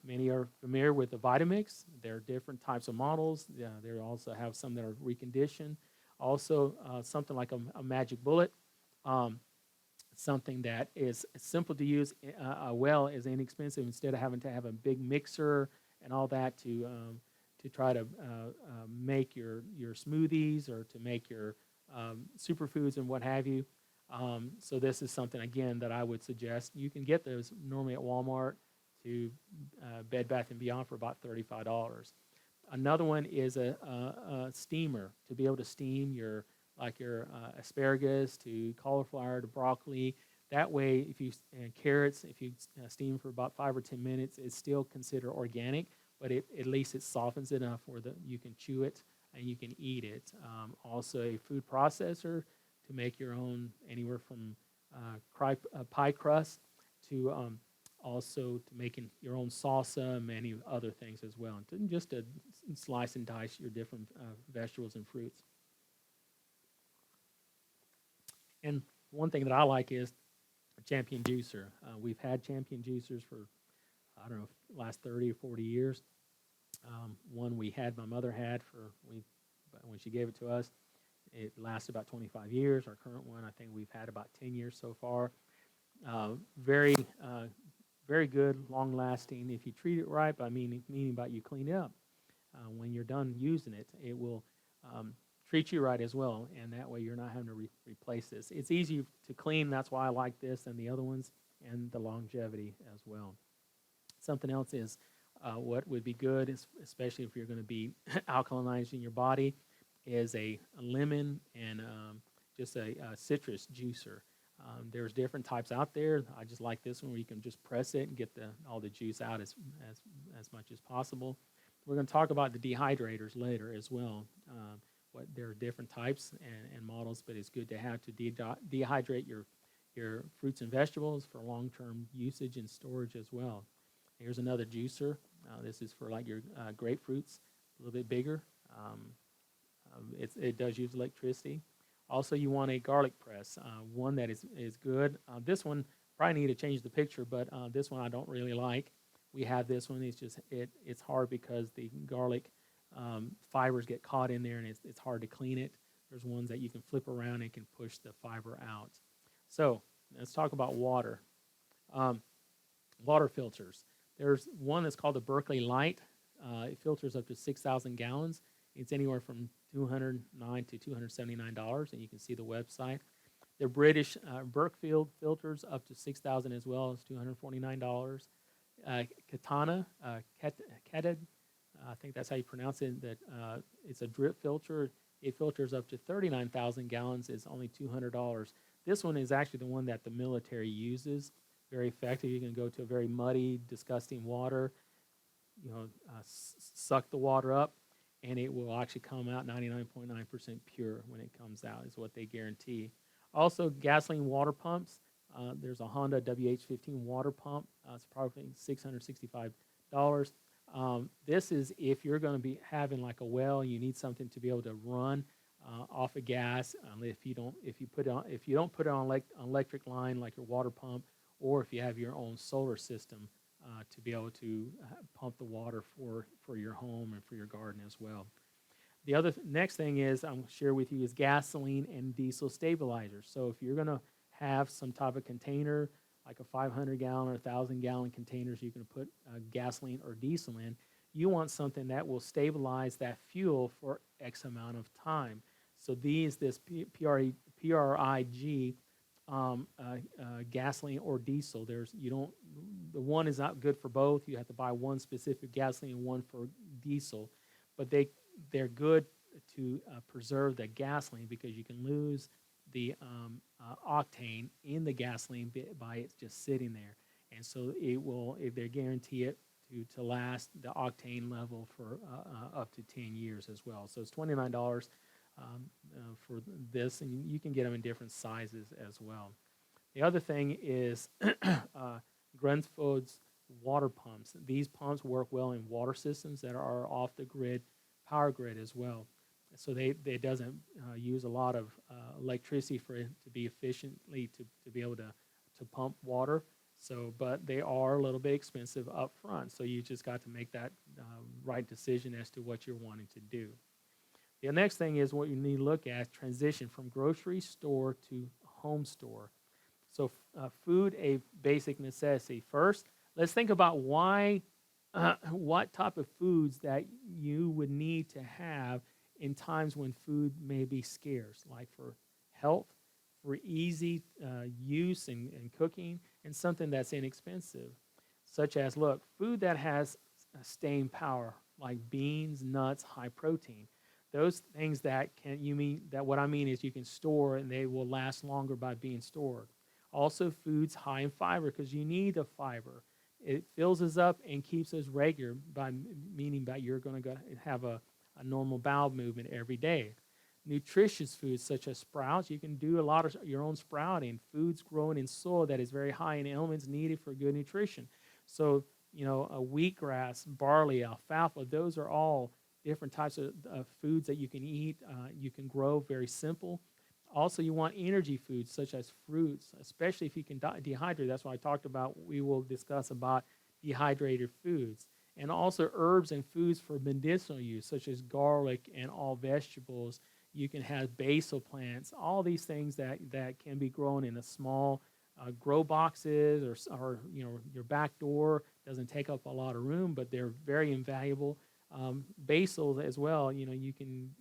Many are familiar with the Vitamix. There are different types of models. They also have some that are reconditioned. Also, something like a magic bullet, something that is simple to use, well, is inexpensive. Instead of having to have a big mixer and all that to try to make your smoothies or to make your superfoods and what have you. So this is something, again, that I would suggest. You can get those normally at Walmart to Bed Bath & Beyond for about $35. Another one is a steamer, to be able to steam your asparagus to cauliflower to broccoli. That way, if you carrots, if you steam for about 5 or 10 minutes, it's still considered organic, but at least it softens it enough where you can chew it and you can eat it. Also, a food processor to make your own, anywhere from pie crust to also to making your own salsa and many other things as well. And just to slice and dice your different vegetables and fruits. And one thing that I like is a Champion juicer. We've had Champion juicers for, I don't know, last 30 or 40 years. One my mother had when she gave it to us. It lasted about 25 years. Our current one, I think we've had about 10 years so far. Very good, long-lasting. If you treat it right, meaning about you clean it up. When you're done using it, it will treat you right as well, and that way you're not having to replace this. It's easy to clean. That's why I like this and the other ones, and the longevity as well. Something else is what would be good, especially if you're going to be alkalinizing your body, is a lemon and just a citrus juicer. There's different types out there. I just like this one where you can just press it and get all the juice out as much as possible. We're going to talk about the dehydrators later as well. There are different types and models, but it's good to have to dehydrate your fruits and vegetables for long-term usage and storage as well. Here's another juicer. This is for like your grapefruits, a little bit bigger. It does use electricity. Also, you want a garlic press, one that is good. This one, probably need to change the picture, but this one I don't really like. We have this one. It's hard because the garlic fibers get caught in there, and it's hard to clean it. There's ones that you can flip around and can push the fiber out. So let's talk about water. Water filters. There's one that's called the Berkeley Light. It filters up to 6,000 gallons. It's anywhere from $209 to $279, and you can see the website. The British Berkfield filters up to 6,000 as well, as $249. Katana, Katad, I think that's how you pronounce it. It's a drip filter. It filters up to 39,000 gallons. It's only $200. This one is actually the one that the military uses. Very effective. You can go to a very muddy, disgusting water, suck the water up, and it will actually come out 99.9% pure when it comes out, is what they guarantee. Also, gasoline water pumps. There's a Honda WH-15 water pump. It's probably $665. This is if you're going to be having like a well, you need something to be able to run off of gas. If you don't put it on electric line like your water pump, or if you have your own solar system to be able to pump the water for your home and for your garden as well. The other next thing is I'm going to share with you is gasoline and diesel stabilizers. So if you're going to have some type of container, like a 500-gallon or 1,000-gallon containers you can put gasoline or diesel in, you want something that will stabilize that fuel for X amount of time. So this P.R.E.P.A.R.E.D gasoline or diesel, the one is not good for both. You have to buy one specific gasoline and one for diesel, but they're good to preserve the gasoline because you can lose the octane in the gasoline by it just sitting there, and so they guarantee it to last the octane level for up to 10 years as well. So it's $29 for this, and you can get them in different sizes as well. The other thing is Grenfell's water pumps. These pumps work well in water systems that are off the grid, power grid as well. So they doesn't use a lot of electricity for it to be efficiently to be able to pump water. So, but they are a little bit expensive up front. So you just got to make that right decision as to what you're wanting to do. The next thing is what you need to look at, transition from grocery store to home store. So food, a basic necessity. First, let's think about what type of foods that you would need to have in times when food may be scarce, like for health, for easy use and cooking, and something that's inexpensive, such as, food that has staying power, like beans, nuts, high protein. Those things what I mean is you can store and they will last longer by being stored. Also foods high in fiber because you need the fiber. It fills us up and keeps us regular meaning that you're going to have a normal bowel movement every day. Nutritious foods such as sprouts, you can do a lot of your own sprouting. Foods grown in soil that is very high in elements needed for good nutrition. So, a wheatgrass, barley, alfalfa, those are all different types of foods that you can eat, you can grow, very simple. Also, you want energy foods such as fruits, especially if you can dehydrate. That's what I talked about. We will discuss about dehydrated foods. And also herbs and foods for medicinal use, such as garlic and all vegetables. You can have basil plants, all these things that can be grown in a small grow boxes or your back door. Doesn't take up a lot of room, but they're very invaluable. Basil as well, you can,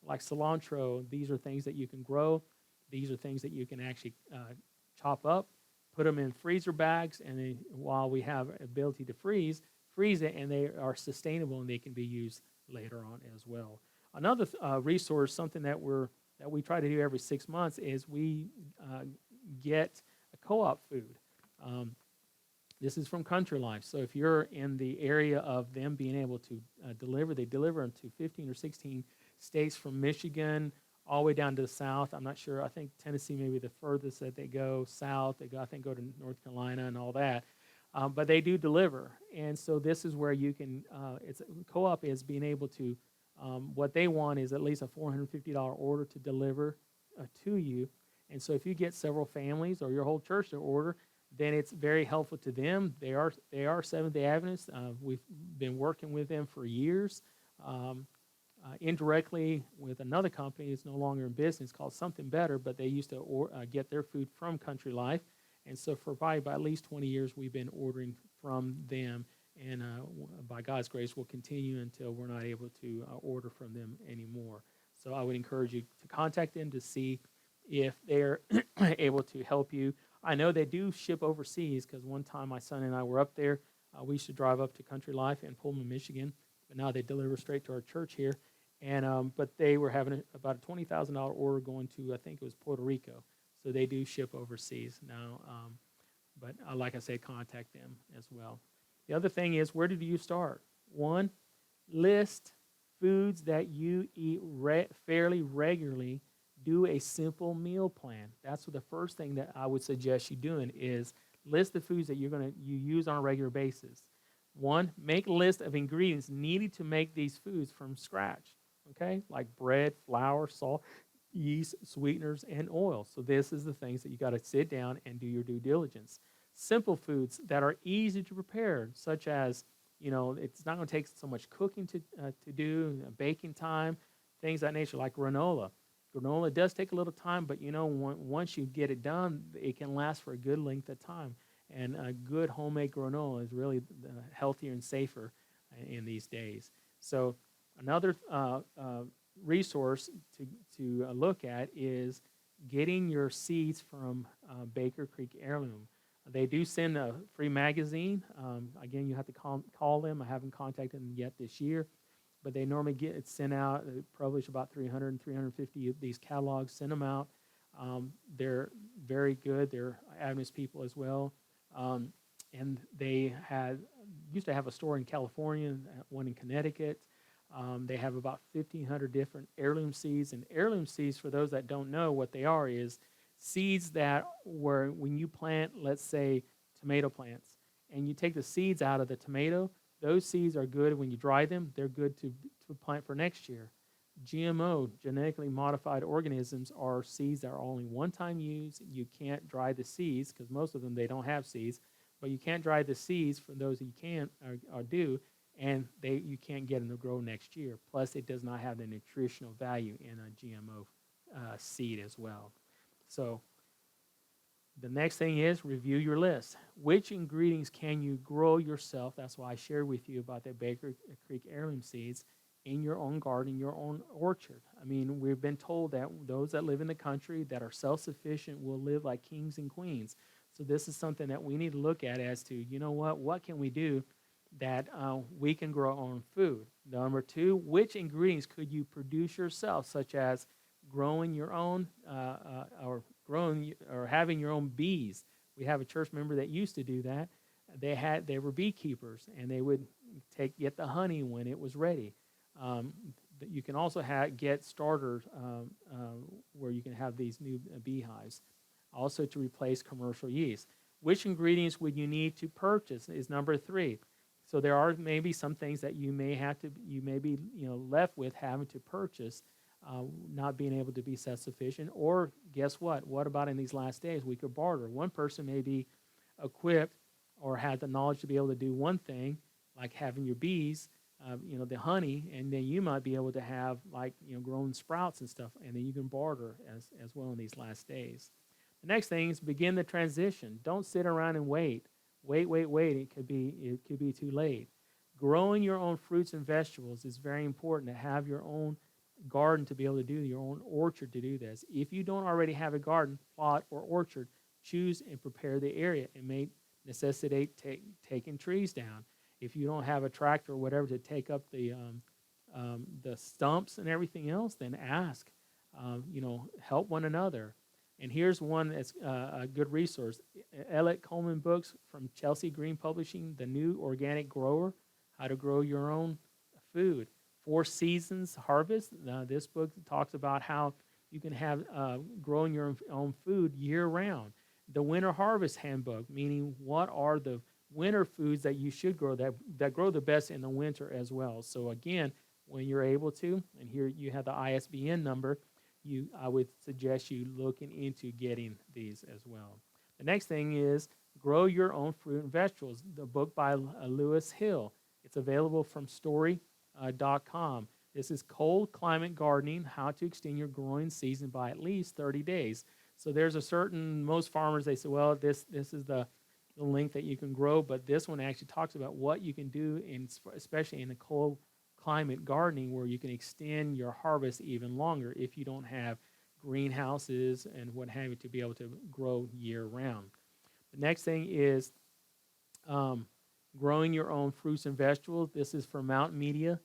like cilantro, these are things that you can grow. These are things that you can actually chop up, put them in freezer bags, and then while we have ability to freeze it, and they are sustainable and they can be used later on as well. Another resource, something that we try to do every 6 months, is we get a co-op food. This is from Country Life. So if you're in the area of them being able to deliver, they deliver into 15 or 16 states from Michigan all the way down to the south. I'm not sure. I think Tennessee may be the furthest that they go south. They go to North Carolina and all that. But they do deliver. And so this is where you can, co-op is being able to, what they want is at least a $450 order to deliver to you. And so if you get several families or your whole church to order, then it's very helpful to them. They are Seventh-day Adventists. We've been working with them for years. Indirectly with another company that's no longer in business called Something Better, but they used to get their food from Country Life. And so for probably by at least 20 years, we've been ordering from them. And by God's grace, we'll continue until we're not able to order from them anymore. So I would encourage you to contact them to see if they're able to help you. I know they do ship overseas because one time my son and I were up there. We used to drive up to Country Life in Pullman, Michigan, but now they deliver straight to our church here. And but they were having about a $20,000 order going to, I think it was Puerto Rico. So they do ship overseas now. But like I said, contact them as well. The other thing is, where did you start? One, list foods that you eat fairly regularly do a simple meal plan. That's the first thing that I would suggest you doing is list the foods that you use on a regular basis. One, make a list of ingredients needed to make these foods from scratch, okay? Like bread, flour, salt, yeast, sweeteners, and oil. So this is the things that you got to sit down and do your due diligence. Simple foods that are easy to prepare, such as, it's not going to take so much cooking to do, baking time, things of that nature, like granola. Granola does take a little time, but once you get it done, it can last for a good length of time. And a good homemade granola is really healthier and safer in these days. So another resource to look at is getting your seeds from Baker Creek Heirloom. They do send a free magazine. Again, you have to call them. I haven't contacted them yet this year, but they normally get it sent out. They publish about 300 and 350 of these catalogs, send them out. They're very good. They're Adventist people as well. And they used to have a store in California, one in Connecticut. They have about 1,500 different heirloom seeds. And heirloom seeds, for those that don't know what they are, is seeds that were, when you plant, let's say, tomato plants, and you take the seeds out of the tomato, those seeds are good when you dry them. They're good to plant for next year. GMO, genetically modified organisms, are seeds that are only one-time use. You can't dry the seeds because most of them, they don't have seeds, but you can't dry the seeds for those that you can or do, and you can't get them to grow next year. Plus, it does not have the nutritional value in a GMO seed as well. So the next thing is review your list. Which ingredients can you grow yourself? That's why I shared with you about the Baker Creek heirloom seeds in your own garden, your own orchard. I mean, we've been told that those that live in the country that are self-sufficient will live like kings and queens. So this is something that we need to look at as to, what can we do that we can grow our own food? Number two, which ingredients could you produce yourself, such as growing your own or having your own bees. We have a church member that used to do that. They were beekeepers, and they would get the honey when it was ready. You can also get starters where you can have these new beehives, also to replace commercial yeast. Which ingredients would you need to purchase is number three. So there are maybe some things that you may be left with having to purchase, not being able to be self-sufficient. Or guess what? What about in these last days? We could barter. One person may be equipped or had the knowledge to be able to do one thing, like having your bees, the honey, and then you might be able to have growing sprouts and stuff, and then you can barter as well in these last days. The next thing is begin the transition. Don't sit around and wait. Wait. It could be too late. Growing your own fruits and vegetables is very important, to have your own garden to be able to do, your own orchard to do this. If you don't already have a garden, plot, or orchard, choose and prepare the area. It may necessitate taking trees down. If you don't have a tractor or whatever to take up the stumps and everything else, then ask. Help one another. And here's one that's a good resource. Elliott Coleman books from Chelsea Green Publishing, The New Organic Grower, How to Grow Your Own Food. 4 Seasons Harvest. This book talks about how you can have growing your own food year-round. The Winter Harvest Handbook, meaning what are the winter foods that you should grow that grow the best in the winter as well. So again, when you're able to, and here you have the ISBN number, I would suggest you looking into getting these as well. The next thing is Grow Your Own Fruit and Vegetables, the book by Lewis Hill. It's available from story.com. This is cold climate gardening, how to extend your growing season by at least 30 days. So there's most farmers, they say, well, this is the length that you can grow, but this one actually talks about what you can do, especially in the cold climate gardening, where you can extend your harvest even longer if you don't have greenhouses and what have you to be able to grow year-round. The next thing is growing your own fruits and vegetables. This is from Mountain Media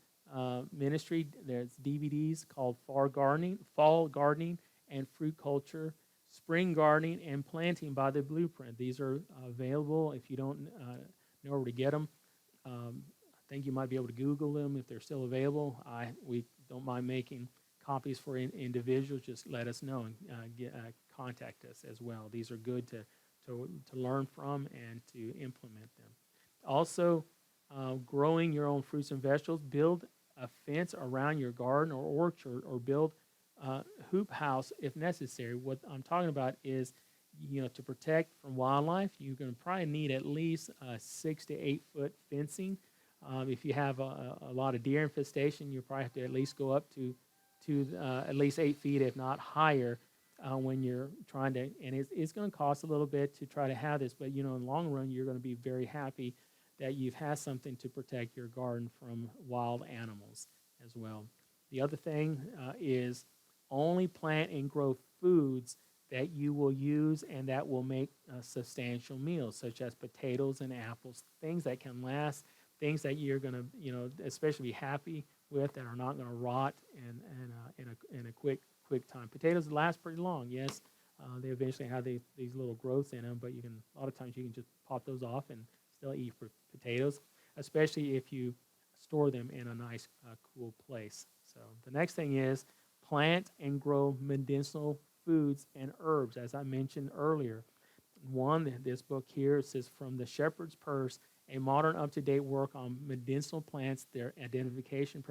Ministry. There's DVDs called Fall Gardening and Fruit Culture, Spring Gardening, and Planting by the Blueprint. These are available if you don't know where to get them. I think you might be able to Google them if they're still available. We don't mind making copies for individuals, just let us know and contact us as well. These are good to learn from and to implement them. Also, growing your own fruits and vegetables. Build a fence around your garden or orchard, or build a hoop house if necessary. What I'm talking about is, to protect from wildlife, you're going to probably need at least 6 to 8 foot fencing. If you have a lot of deer infestation, you probably have to at least go up to at least 8 feet, if not higher, when you're trying to. And it's going to cost a little bit to try to have this, but in the long run, you're going to be very happy that you've had something to protect your garden from wild animals as well. The other thing is only plant and grow foods that you will use and that will make substantial meals, such as potatoes and apples, things that can last, things that you're going to, especially be happy with, that are not going to rot in a quick time. Potatoes last pretty long, yes. They eventually have these little growths in them, but a lot of times you can just pop those off and still eat potatoes, especially if you store them in a nice, cool place. So the next thing is plant and grow medicinal foods and herbs, as I mentioned earlier. This book here says, From the Shepherd's Purse, a modern up-to-date work on medicinal plants, their identification,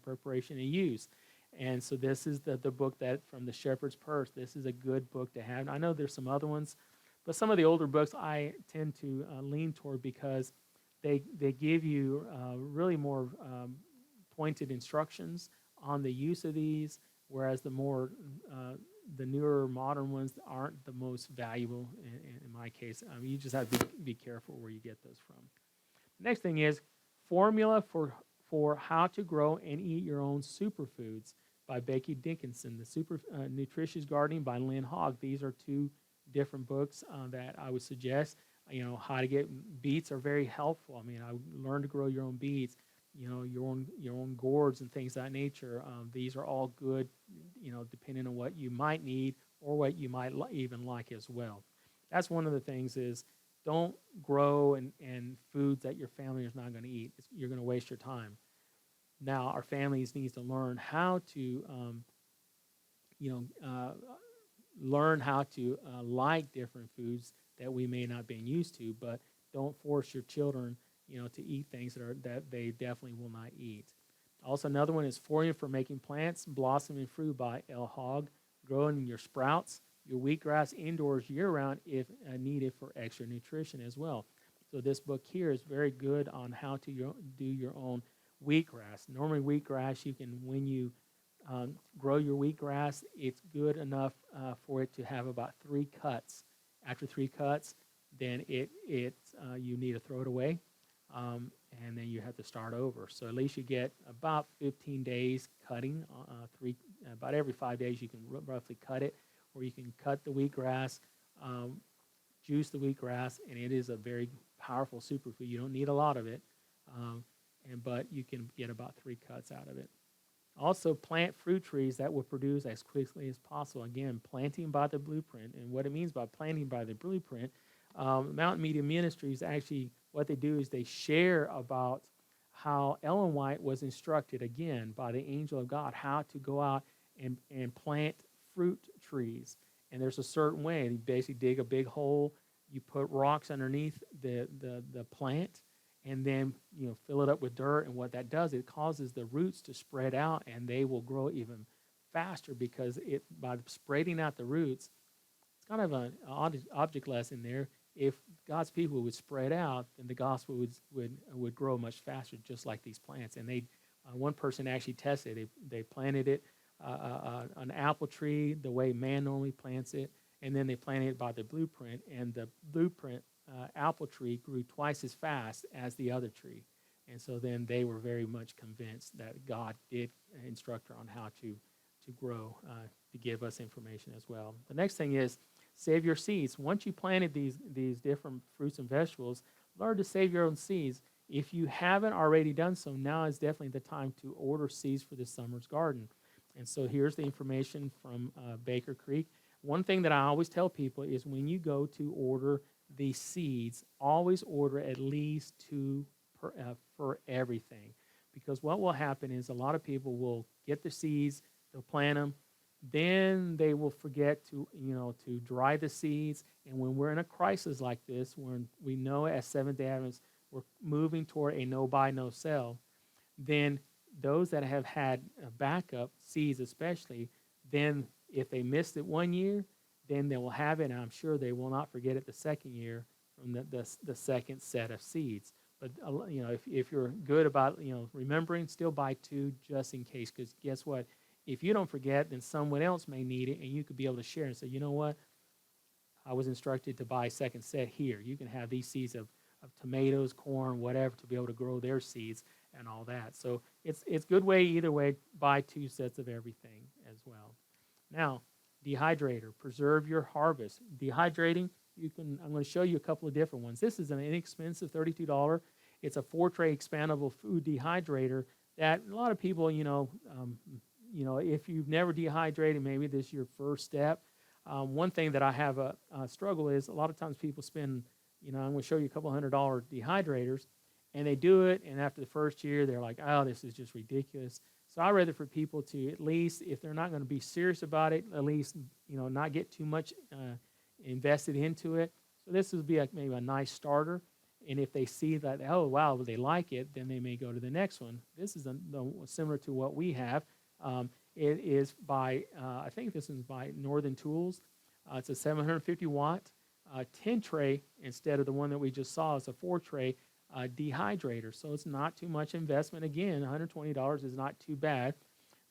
preparation, and use. And so this is the book that from the Shepherd's Purse. This is a good book to have. I know there's some other ones, but some of the older books I tend to lean toward because they give you really more pointed instructions on the use of these, whereas the newer modern ones aren't the most valuable in my case. You just have to be careful where you get those from. Next thing is Formula for How to Grow and Eat Your Own Superfoods by Becky Dickinson. The Super Nutritious Gardening by Lynn Hogg. These are two different books that I would suggest. How to get beets are very helpful. I learned to grow your own beets, your own gourds and things of that nature. These are all good, depending on what you might need or what you might even like as well. That's one of the things is don't grow and foods that your family is not going to eat. You're going to waste your time. Now, our families needs to learn how to, like different foods that we may not be used to, but don't force your children, to eat things that they definitely will not eat. Also, another one is Formula for Making Plants, Blossom and Fruit by L. Hogg. Growing your sprouts, your wheatgrass indoors year-round if needed for extra nutrition as well. So this book here is very good on how to do your own wheatgrass. Normally wheatgrass, when you grow your wheatgrass, it's good enough for it to have about 3 cuts. After 3 cuts, then you need to throw it away, and then you have to start over. So at least you get about 15 days cutting. About every 5 days you can roughly cut it, or you can cut the wheatgrass, juice the wheatgrass, and it is a very powerful superfood. You don't need a lot of it, but you can get about 3 cuts out of it. Also, plant fruit trees that will produce as quickly as possible. Again, planting by the blueprint. And what it means by planting by the blueprint, Mountain Media Ministries, actually what they do is they share about how Ellen White was instructed, again, by the angel of God, how to go out and plant fruit trees. And there's a certain way. You basically dig a big hole, you put rocks underneath the plant, and then fill it up with dirt. And what that does, it causes the roots to spread out, and they will grow even faster because by spreading out the roots, it's kind of an object lesson there. If God's people would spread out, then the gospel would grow much faster, just like these plants. And one person actually tested it. They planted it an apple tree the way man normally plants it, and then they planted it by the blueprint, and the blueprint apple tree grew twice as fast as the other tree. And so then they were very much convinced that God did instruct her on how to grow, to give us information as well. The next thing is save your seeds. Once you planted these different fruits and vegetables, learn to save your own seeds. If you haven't already done so, now is definitely the time to order seeds for this summer's garden. And so here's the information from Baker Creek. One thing that I always tell people is when you go to order the seeds, always order at least 2 for everything. Because what will happen is a lot of people will get the seeds, they'll plant them, then they will forget to dry the seeds. And when we're in a crisis like this, when we know as Seventh-day Adventists we're moving toward a no buy, no sell, then those that have had backup seeds especially, then if they missed it one year, then they will have it, and I'm sure they will not forget it the second year from the second set of seeds. But if you're good about remembering, still buy two just in case, because guess what? If you don't forget, then someone else may need it, and you could be able to share and say, you know what? I was instructed to buy a second set here. You can have these seeds of tomatoes, corn, whatever, to be able to grow their seeds and all that. So it's good way either way. Buy two sets of everything as well. Now, dehydrator, preserve your harvest. Dehydrating, I'm going to show you a couple of different ones. This is an inexpensive $32. It's a 4-tray expandable food dehydrator that a lot of people, if you've never dehydrated, maybe this is your first step. One thing that I have a struggle is a lot of times people spend, I'm going to show you a couple $100 dehydrators, and they do it, and after the first year, they're like, oh, this is just ridiculous. So I'd rather for people to at least, if they're not going to be serious about it, at least, not get too much invested into it. So this would be maybe a nice starter. And if they see that, oh, wow, they like it, then they may go to the next one. This is similar to what we have. It is by, I think this is by Northern Tools. It's a 750 watt 10 tray instead of the one that we just saw. It's a 4-tray dehydrator. So it's not too much investment. Again, $120 is not too bad.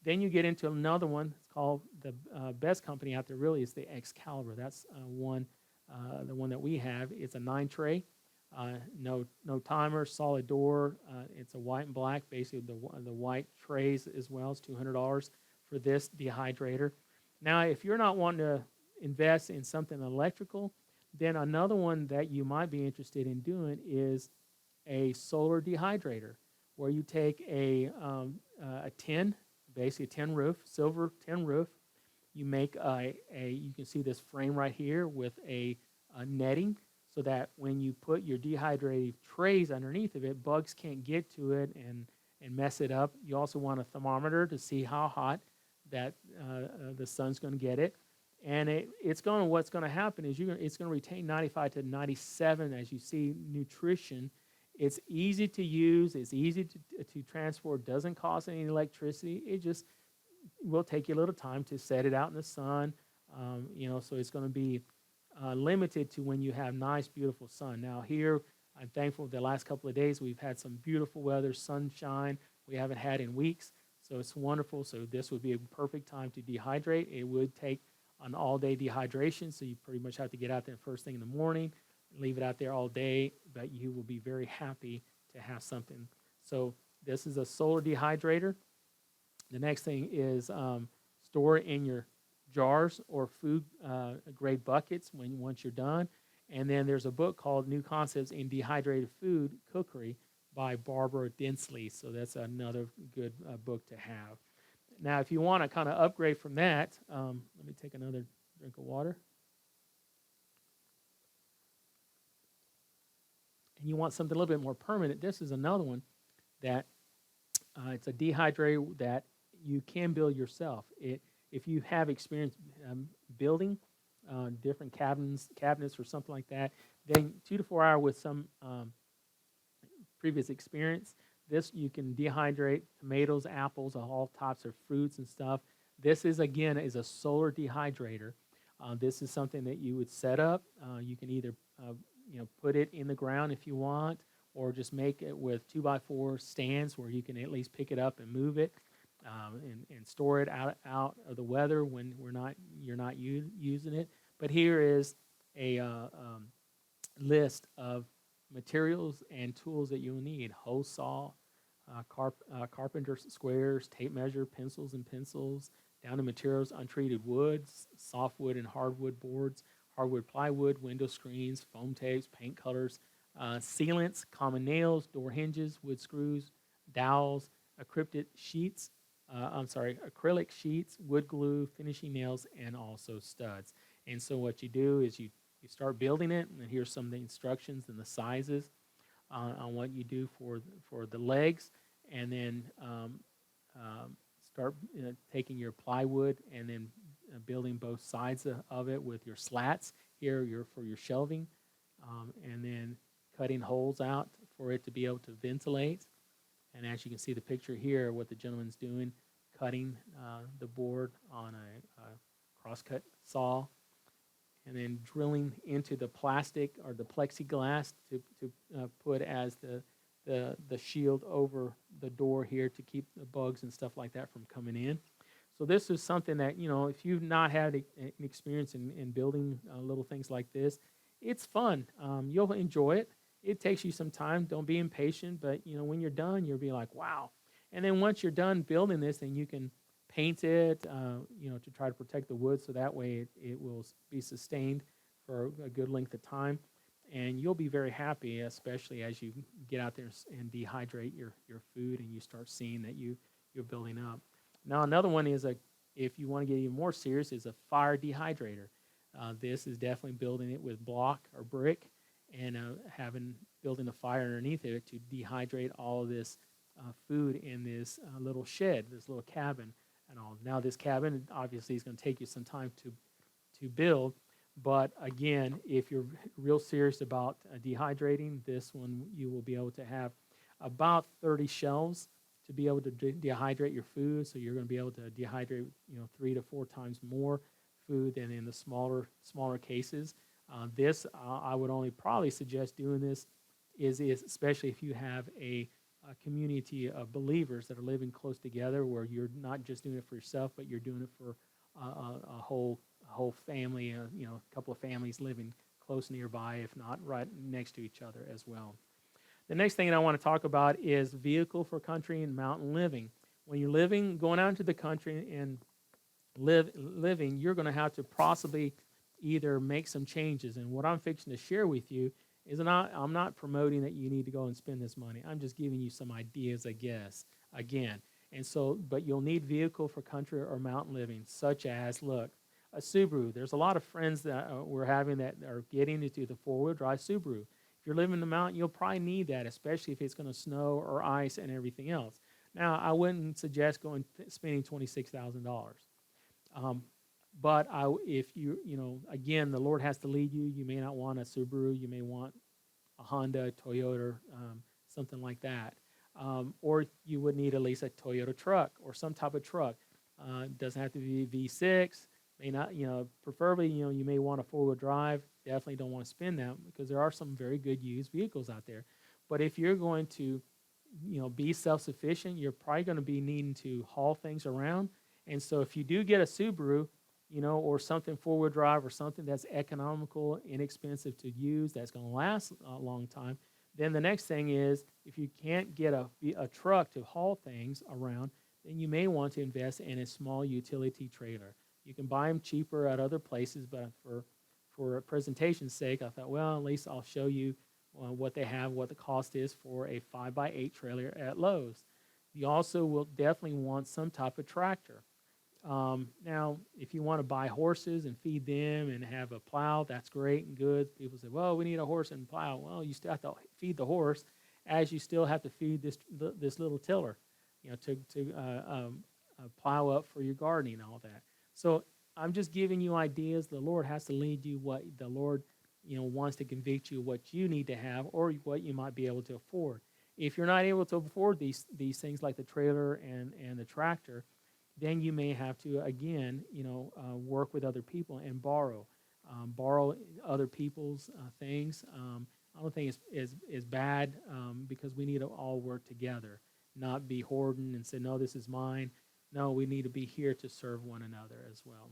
Then you get into another one. It's called the best company out there really is the Excalibur. That's the one that we have. It's a 9-tray. No timer, solid door. It's a white and black. Basically, the white trays as well is $200 for this dehydrator. Now, if you're not wanting to invest in something electrical, then another one that you might be interested in doing is a solar dehydrator, where you take a tin, basically a tin roof, silver tin roof. You make you can see this frame right here with a netting, so that when you put your dehydrated trays underneath of it, bugs can't get to it and mess it up. You also want a thermometer to see how hot that the sun's going to get it. And what's going to happen is it's going to retain 95 to 97 as you see nutrition. It's easy to use. It's easy to transport. Doesn't cost any electricity. It just will take you a little time to set it out in the sun. So it's going to be limited to when you have nice, beautiful sun. Now here, I'm thankful the last couple of days we've had some beautiful weather, sunshine we haven't had in weeks. So it's wonderful. So this would be a perfect time to dehydrate. It would take an all-day dehydration, so you pretty much have to get out there first thing in the morning, leave it out there all day, but you will be very happy to have something. So this is a solar dehydrator. The next thing is store in your jars or food grade buckets once you're done. And then there's a book called New Concepts in Dehydrated Food Cookery by Barbara Dinsley. So that's another good book to have. Now, if you want to kind of upgrade from that, let me take another drink of water. And you want something a little bit more permanent, this is another one that it's a dehydrator that you can build yourself. If you have experience building different cabinets or something like that, then 2 to 4 hours with some previous experience, this you can dehydrate tomatoes, apples, all types of fruits and stuff. This is a solar dehydrator. This is something that you would set up. You can either put it in the ground if you want, or just make it with 2x4 stands where you can at least pick it up and move it, and store it out of the weather when you're not using it. But here is a list of materials and tools that you'll need: hole saw, carpenter squares, tape measure, pencils and pencils, down to materials: untreated woods, softwood and hardwood boards, hardwood plywood, window screens, foam tapes, paint colors, sealants, common nails, door hinges, wood screws, dowels, acrylic sheets, wood glue, finishing nails, and also studs. And so what you do is you start building it, and here's some of the instructions and the sizes on what you do for the legs, and then start taking your plywood and then building both sides of it with your slats here for your shelving, and then cutting holes out for it to be able to ventilate. And as you can see the picture here, what the gentleman's doing, cutting the board on a crosscut saw, and then drilling into the plastic or the plexiglass to put as the shield over the door here to keep the bugs and stuff like that from coming in. So this is something that, if you've not had an experience in building little things like this, it's fun. You'll enjoy it. It takes you some time. Don't be impatient, but, when you're done, you'll be like, wow. And then once you're done building this, then you can paint it, to try to protect the wood so that way it will be sustained for a good length of time. And you'll be very happy, especially as you get out there and dehydrate your food and you start seeing that you're building up. Now, another one is if you want to get even more serious, is a fire dehydrator. This is definitely building it with block or brick and building a fire underneath it to dehydrate all of this food in this little shed, this little cabin and all. Now, this cabin obviously is going to take you some time to build, but again, if you're real serious about dehydrating, this one you will be able to have about 30 shelves to be able to dehydrate your food. So you're going to be able to dehydrate, 3 to 4 times more food than in the smaller cases. I would only probably suggest doing this is especially if you have a community of believers that are living close together, where you're not just doing it for yourself, but you're doing it for a whole family, a couple of families living close nearby, if not right next to each other as well. The next thing that I want to talk about is vehicle for country and mountain living. When you're going out into the country and living, you're going to have to possibly either make some changes. And what I'm fixing to share with you is I'm not promoting that you need to go and spend this money. I'm just giving you some ideas, I guess, again. And so, but you'll need vehicle for country or mountain living, such as, look, a Subaru. There's a lot of friends that we're having that are getting into the four-wheel drive Subaru. If you're living in the mountain, you'll probably need that, especially if it's going to snow or ice and everything else. Now, I wouldn't suggest spending $26,000. But if again, the Lord has to lead you. You may not want a Subaru. You may want a Honda, Toyota, something like that. Or you would need at least a Toyota truck or some type of truck. It doesn't have to be V6. May not, preferably, you may want a four-wheel drive. Definitely don't want to spend that because there are some very good used vehicles out there. But if you're going to, be self-sufficient, you're probably going to be needing to haul things around. And so if you do get a Subaru, or something four-wheel drive or something that's economical, inexpensive to use, that's going to last a long time, then the next thing is if you can't get a truck to haul things around, then you may want to invest in a small utility trailer. You can buy them cheaper at other places, but for presentation's sake, I thought, well, at least I'll show you what they have, what the cost is for a 5x8 trailer at Lowe's. You also will definitely want some type of tractor. Now, if you want to buy horses and feed them and have a plow, that's great and good. People say, well, we need a horse and plow. Well, you still have to feed the horse as you still have to feed this little tiller, to plow up for your gardening and all that. So I'm just giving you ideas. The Lord has to lead you what the Lord, wants to convict you what you need to have or what you might be able to afford. If you're not able to afford these things like the trailer and the tractor, then you may have to, again, work with other people and borrow other people's things. I don't think it's bad because we need to all work together, not be hoarding and say, no, this is mine. No, we need to be here to serve one another as well.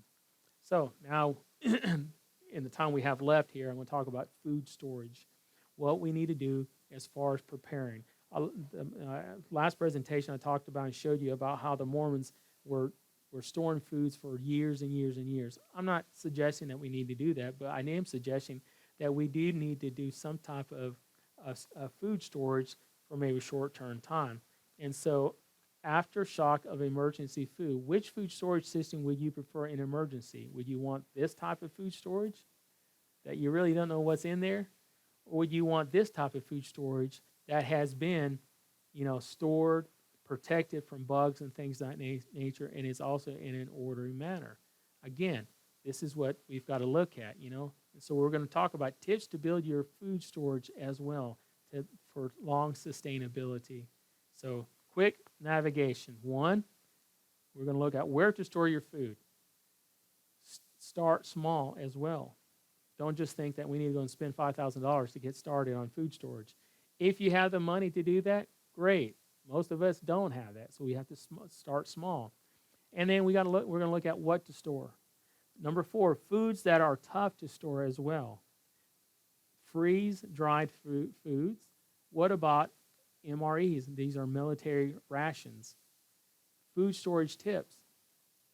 So now, in the time we have left here, I'm going to talk about food storage, what we need to do as far as preparing. Last presentation I talked about and showed you about how the Mormons were storing foods for years and years and years. I'm not suggesting that we need to do that, but I am suggesting that we do need to do some type of food storage for maybe short-term time. And so aftershock of emergency food, which food storage system would you prefer in emergency? Would you want this type of food storage that you really don't know what's in there? Or would you want this type of food storage that has been, stored protected from bugs and things of that nature, and it's also in an orderly manner. Again, this is what we've got to look at, you know. And so we're going to talk about tips to build your food storage as well for long sustainability. So quick navigation. One, we're going to look at where to store your food. Start small as well. Don't just think that we need to go and spend $5,000 to get started on food storage. If you have the money to do that, great. Most of us don't have that, so we have to start small. And then we're going to look at what to store. Number 4, foods that are tough to store as well. Freeze dried foods. What about MREs? These are military rations. Food storage tips.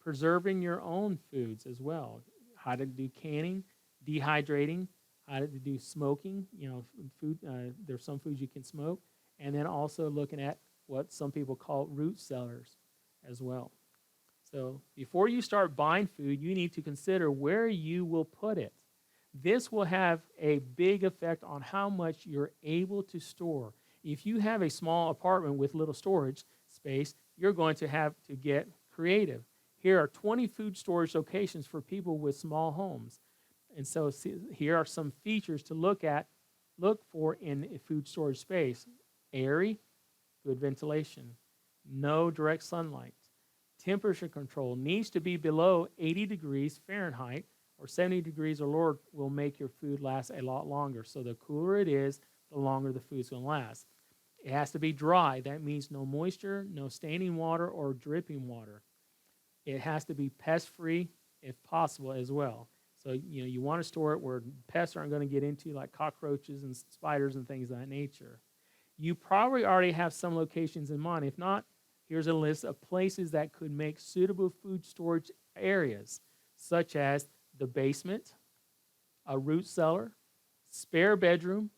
Preserving your own foods as well. How to do canning, dehydrating, how to do smoking. You know, food. There's some foods you can smoke, and then also looking at what some people call root cellars as well. So before you start buying food, you need to consider where you will put it. This will have a big effect on how much you're able to store. If you have a small apartment with little storage space, you're going to have to get creative. Here are 20 food storage locations for people with small homes. And so here are some features to look for in a food storage space. Airy, good ventilation. No direct sunlight. Temperature control needs to be below 80 degrees Fahrenheit or 70 degrees or lower will make your food last a lot longer. So the cooler it is, the longer the food's going to last. It has to be dry. That means no moisture, no standing water or dripping water. It has to be pest-free if possible as well. So, you know, you want to store it where pests aren't going to get into, like cockroaches and spiders and things of that nature. You probably already have some locations in mind. If not, here's a list of places that could make suitable food storage areas, such as the basement, a root cellar, spare bedroom,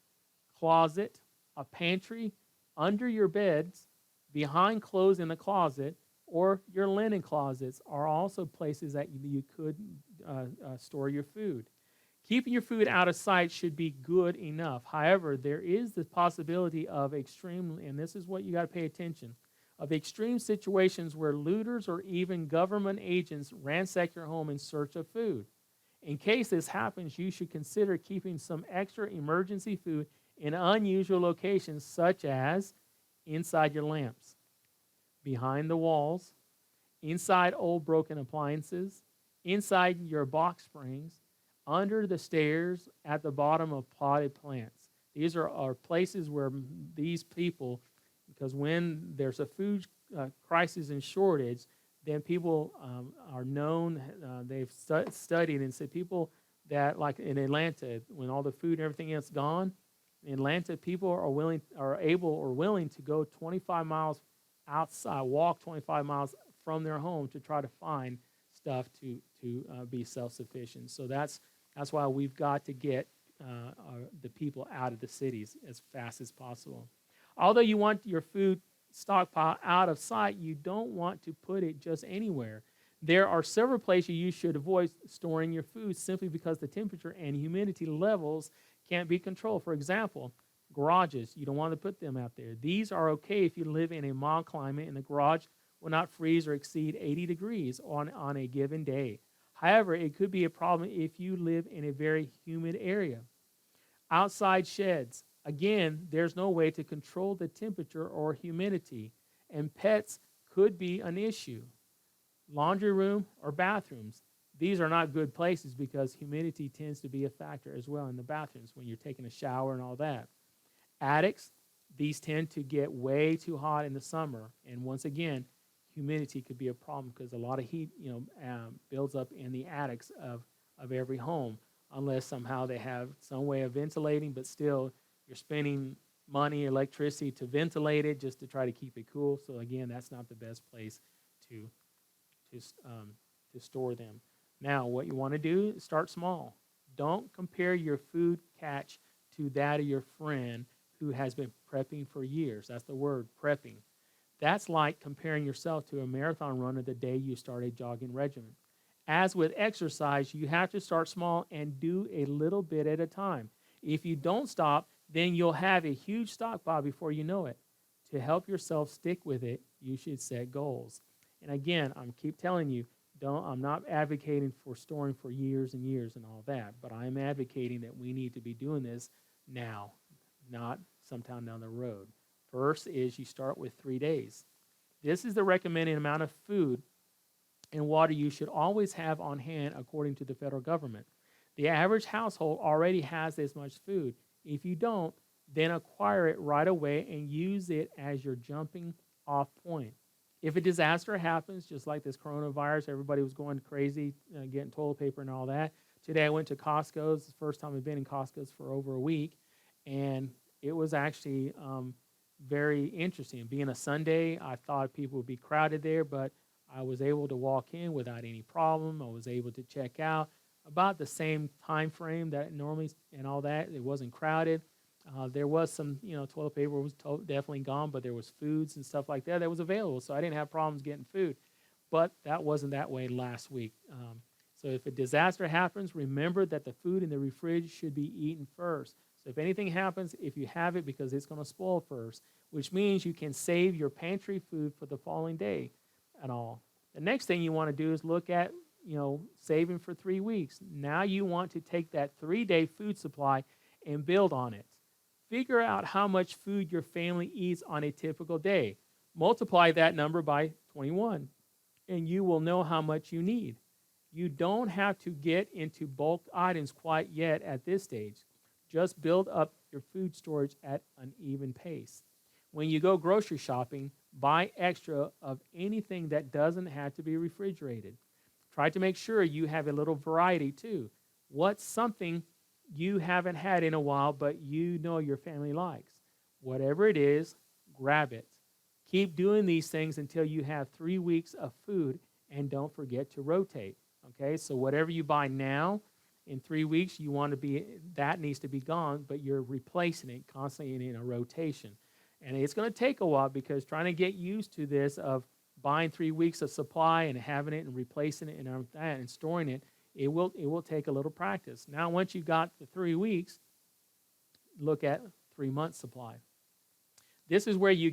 closet, a pantry, under your beds, behind clothes in the closet, or your linen closets are also places that you could store your food. Keeping your food out of sight should be good enough. However, there is the possibility of extreme, and this is what you got to pay attention, of extreme situations where looters or even government agents ransack your home in search of food. In case this happens, you should consider keeping some extra emergency food in unusual locations, such as inside your lamps, behind the walls, inside old broken appliances, inside your box springs, under the stairs, at the bottom of potted plants. These are places where these people, because when there's a food crisis and shortage, then people are known, they've studied and said people that, like in Atlanta, when all the food and everything else is gone, in Atlanta, people are able or willing to go 25 miles outside, walk 25 miles from their home to try to find stuff to be self-sufficient. So that's why we've got to get the people out of the cities as fast as possible. Although you want your food stockpile out of sight, you don't want to put it just anywhere. There are several places you should avoid storing your food simply because the temperature and humidity levels can't be controlled. For example, garages, you don't want to put them out there. These are okay if you live in a mild climate and the garage will not freeze or exceed 80 degrees on a given day. However, it could be a problem if you live in a very humid area. Outside sheds. Again, there's no way to control the temperature or humidity, and pets could be an issue. Laundry room or bathrooms. These are not good places because humidity tends to be a factor as well in the bathrooms when you're taking a shower and all that. Attics, these tend to get way too hot in the summer, and once again, humidity could be a problem because a lot of heat, builds up in the attics of every home, unless somehow they have some way of ventilating, but still you're spending money, electricity to ventilate it just to try to keep it cool. So again, that's not the best place to store them. Now, what you want to do is start small. Don't compare your food catch to that of your friend who has been prepping for years. That's the word, prepping. That's like comparing yourself to a marathon runner the day you start a jogging regimen. As with exercise, you have to start small and do a little bit at a time. If you don't stop, then you'll have a huge stockpile before you know it. To help yourself stick with it, you should set goals. And again, keep telling you, I'm not advocating for storing for years and years and all that, but I'm advocating that we need to be doing this now, not sometime down the road. First is you start with 3 days. This is the recommended amount of food and water you should always have on hand according to the federal government. The average household already has this much food. If you don't, then acquire it right away and use it as your jumping off point. If a disaster happens, just like this coronavirus, everybody was going crazy getting toilet paper and all that. Today I went to Costco's. It's the first time I've been in Costco's for over a week, and it was actually very interesting. Being a Sunday, I thought people would be crowded there, but I was able to walk in without any problem. I was able to check out about the same time frame that normally and all that. It wasn't crowded. There was some, toilet paper was definitely gone, but there was foods and stuff like that was available, so I didn't have problems getting food. But that wasn't that way last week. So if a disaster happens, remember that the food in the fridge should be eaten first. So if anything happens, if you have it, because it's going to spoil first, which means you can save your pantry food for the following day and all. The next thing you want to do is look at, saving for 3 weeks. Now you want to take that 3-day food supply and build on it. Figure out how much food your family eats on a typical day. Multiply that number by 21, and you will know how much you need. You don't have to get into bulk items quite yet at this stage. Just build up your food storage at an even pace. When you go grocery shopping, buy extra of anything that doesn't have to be refrigerated. Try to make sure you have a little variety too. What's something you haven't had in a while, but you know your family likes? Whatever it is, grab it. Keep doing these things until you have 3 weeks of food, and don't forget to rotate. Okay, so whatever you buy now, in 3 weeks, that needs to be gone, but you're replacing it constantly in a rotation. And it's going to take a while, because trying to get used to this of buying 3 weeks of supply and having it and replacing it and storing it, it will take a little practice. Now, once you've got the 3 weeks, look at 3 months supply. This is where you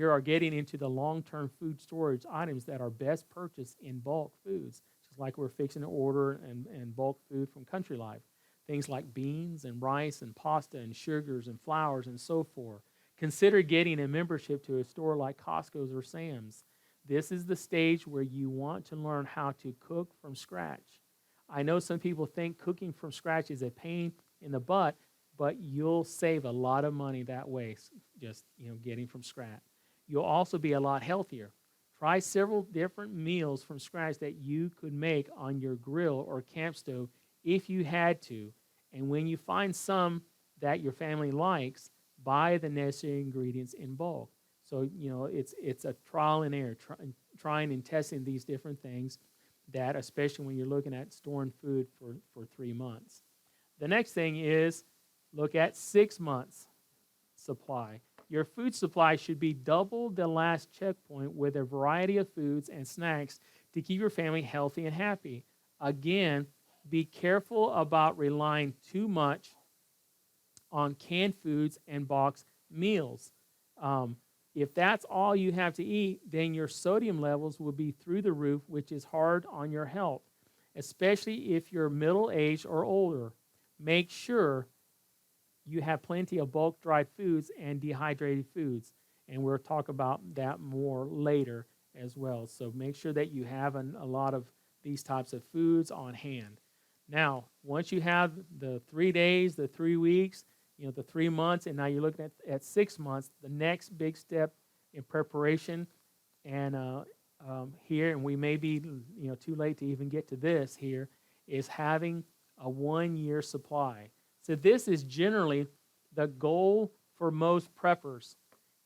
are getting into the long-term food storage items that are best purchased in bulk foods, just like we're fixing to order and bulk food from Country Life. Things like beans and rice and pasta and sugars and flours and so forth. Consider getting a membership to a store like Costco's or Sam's. This is the stage where you want to learn how to cook from scratch. I know some people think cooking from scratch is a pain in the butt, but you'll save a lot of money that way, just getting from scratch. You'll also be a lot healthier. Try several different meals from scratch that you could make on your grill or camp stove if you had to. And when you find some that your family likes, buy the necessary ingredients in bulk. So, it's a trial and error, trying and testing these different things, that especially when you're looking at storing food for 3 months. The next thing is look at 6 months supply. Your food supply should be double the last checkpoint with a variety of foods and snacks to keep your family healthy and happy. Again, be careful about relying too much on canned foods and boxed meals. If that's all you have to eat, then your sodium levels will be through the roof, which is hard on your health, especially if you're middle-aged or older. Make sure you have plenty of bulk dried foods and dehydrated foods, and we'll talk about that more later as well. So make sure that you have a lot of these types of foods on hand. Now, once you have the 3 days, the 3 weeks, the 3 months, and now you're looking at 6 months, the next big step in preparation, and here, and we may be too late to even get to this here, is having a 1-year supply. So this is generally the goal for most preppers,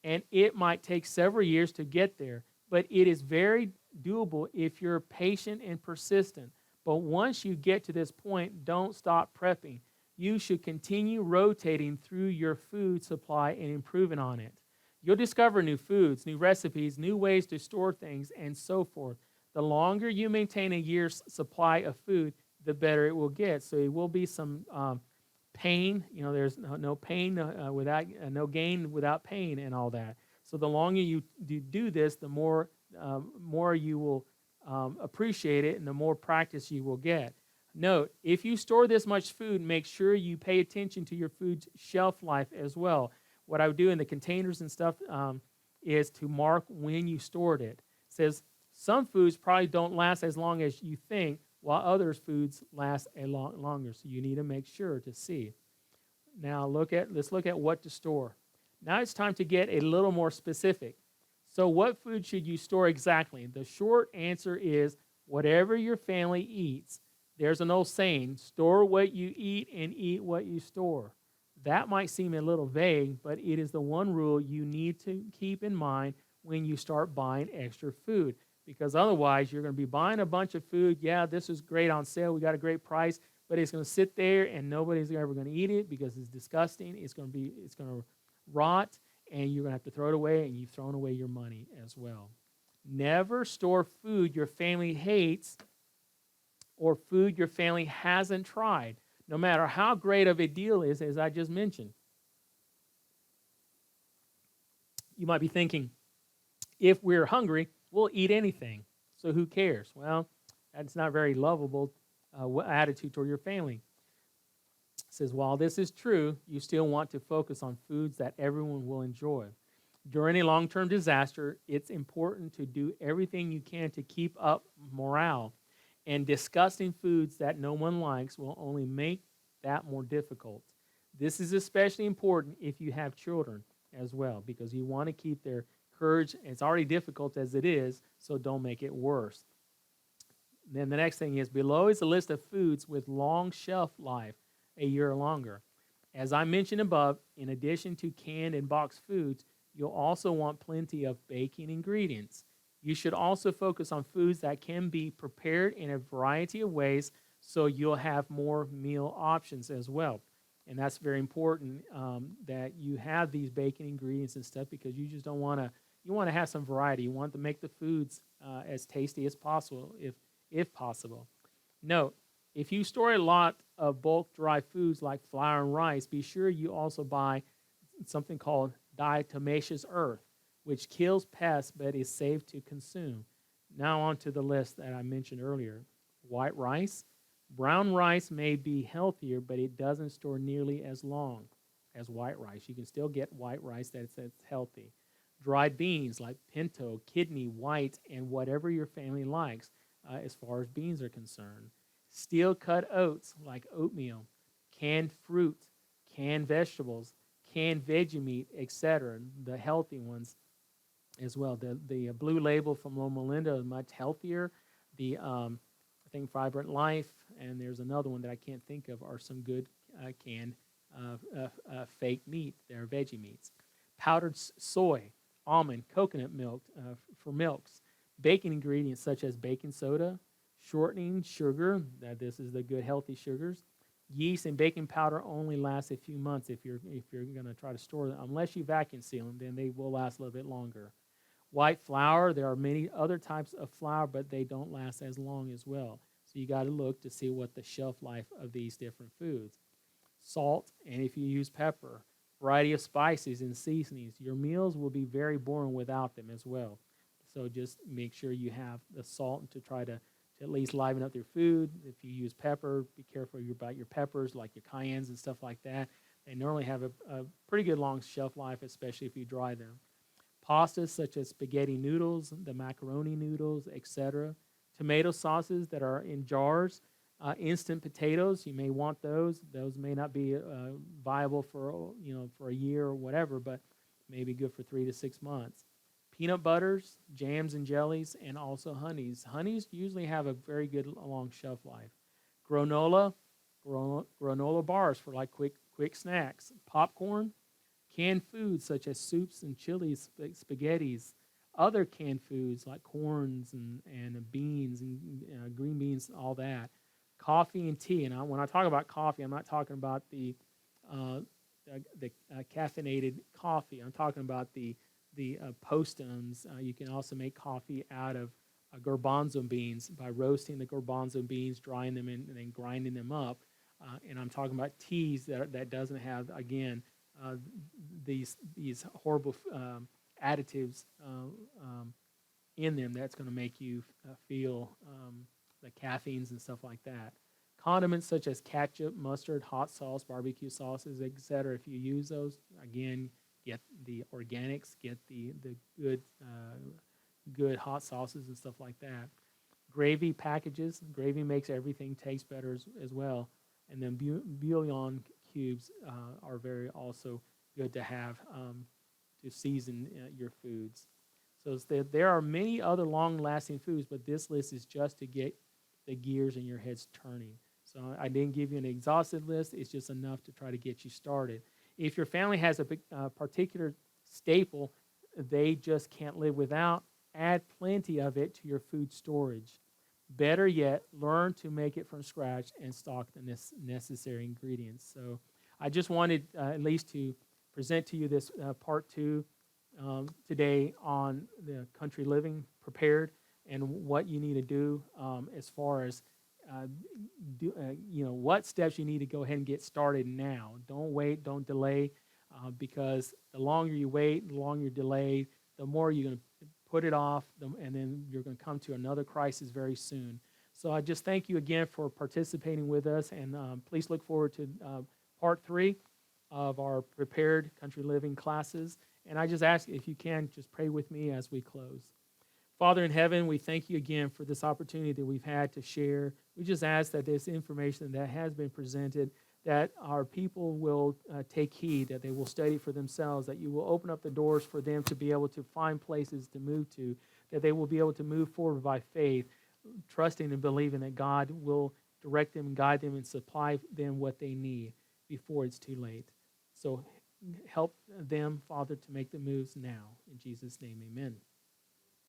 and it might take several years to get there, but it is very doable if you're patient and persistent. But once you get to this point, don't stop prepping. You should continue rotating through your food supply and improving on it. You'll discover new foods, new recipes, new ways to store things, and so forth. The longer you maintain a year's supply of food, the better it will get. So it will be some pain. There's no pain no gain without pain and all that. So the longer you do this, the more you will appreciate it, and the more practice you will get. Note, if you store this much food, make sure you pay attention to your food's shelf life as well. What I would do in the containers and stuff is to mark when you stored it. It says some foods probably don't last as long as you think, while other foods last a lot longer. So you need to make sure to see. Now let's look at what to store. Now it's time to get a little more specific. So what food should you store exactly? The short answer is whatever your family eats. There's an old saying, store what you eat and eat what you store. That might seem a little vague, but it is the one rule you need to keep in mind when you start buying extra food. Because otherwise, you're going to be buying a bunch of food. Yeah, this is great on sale. We got a great price, but it's going to sit there and nobody's ever going to eat it because it's disgusting. It's going to rot, and you're going to have to throw it away, and you've thrown away your money as well. Never store food your family hates or food your family hasn't tried, no matter how great of a deal is, as I just mentioned. You might be thinking, if we're hungry, we'll eat anything, so who cares? Well, that's not a very lovable attitude toward your family. It says, while this is true, you still want to focus on foods that everyone will enjoy. During a long-term disaster, it's important to do everything you can to keep up morale, and disgusting foods that no one likes will only make that more difficult. This is especially important if you have children as well, because you want to keep their courage. It's already difficult as it is, so don't make it worse. Then the next thing is, below is a list of foods with long shelf life, a year or longer. As I mentioned above, in addition to canned and boxed foods, you'll also want plenty of baking ingredients. You should also focus on foods that can be prepared in a variety of ways, so you'll have more meal options as well. And that's very important that you have these baking ingredients and stuff, because you just don't want to. You want to have some variety. You want to make the foods as tasty as possible, if possible. Note, if you store a lot of bulk dry foods like flour and rice, be sure you also buy something called diatomaceous earth, which kills pests but is safe to consume. Now on to the list that I mentioned earlier. White rice. Brown rice may be healthier, but it doesn't store nearly as long as white rice. You can still get white rice that's healthy. Dried beans like pinto, kidney, white, and whatever your family likes as far as beans are concerned. Steel-cut oats like oatmeal, canned fruit, canned vegetables, canned veggie meat, etc., the healthy ones as well. The Blue Label from Loma Linda is much healthier. I think Vibrant Life, and there's another one that I can't think of, are some good canned fake meat. They're veggie meats. Powdered soy, almond, coconut milk for milks. Baking ingredients such as baking soda, shortening sugar, that this is the good healthy sugars. Yeast and baking powder only last a few months if you're going to try to store them. Unless you vacuum seal them, then they will last a little bit longer. White flour, there are many other types of flour, but they don't last as long as well. So you got to look to see what the shelf life of these different foods. Salt, and if you use pepper, variety of spices and seasonings. Your meals will be very boring without them as well. So just make sure you have the salt to try to at least liven up your food. If you use pepper, be careful about your peppers, like your cayennes and stuff like that. They normally have a pretty good long shelf life, especially if you dry them. Pastas such as spaghetti noodles, the macaroni noodles, etc. Tomato sauces that are in jars. Instant potatoes, you may want those. Those may not be viable for a year or whatever, but may be good for 3 to 6 months. Peanut butters, jams and jellies, and also honeys. Honeys usually have a very good long shelf life. Granola bars for like quick snacks. Popcorn, canned foods such as soups and chilies, spaghettis. Other canned foods like corns and beans and green beans, all that. Coffee and tea. And when I talk about coffee, I'm not talking about the caffeinated coffee. I'm talking about the postums. You can also make coffee out of garbanzo beans by roasting the garbanzo beans, drying them, and then grinding them up. And I'm talking about teas that doesn't have, again, these horrible additives in them that's going to make you feel the caffeines and stuff like that. Condiments such as ketchup, mustard, hot sauce, barbecue sauces, etc. If you use those, again, get the organics, get the good hot sauces and stuff like that. Gravy packages. Gravy makes everything taste better as well. And then bouillon cubes are very also good to have to season your foods. So there are many other long-lasting foods, but this list is just to get the gears in your heads turning. So I didn't give you an exhaustive list. It's just enough to try to get you started. If your family has a particular staple they just can't live without, add plenty of it to your food storage. Better yet, learn to make it from scratch and stock the necessary ingredients. So I just wanted at least to present to you this part 2 today on the country living prepared and what you need to do as far as what steps you need to go ahead and get started now. Don't wait, don't delay, because the longer you wait, the longer you delay, the more you're going to put it off, and then you're going to come to another crisis very soon. So I just thank you again for participating with us, and please look forward to part 3 of our Prepared Country Living classes. And I just ask if you can just pray with me as we close. Father in heaven, we thank you again for this opportunity that we've had to share. We just ask that this information that has been presented, that our people will take heed, that they will study for themselves, that you will open up the doors for them to be able to find places to move to, that they will be able to move forward by faith, trusting and believing that God will direct them and guide them and supply them what they need before it's too late. So help them, Father, to make the moves now. In Jesus' name, amen.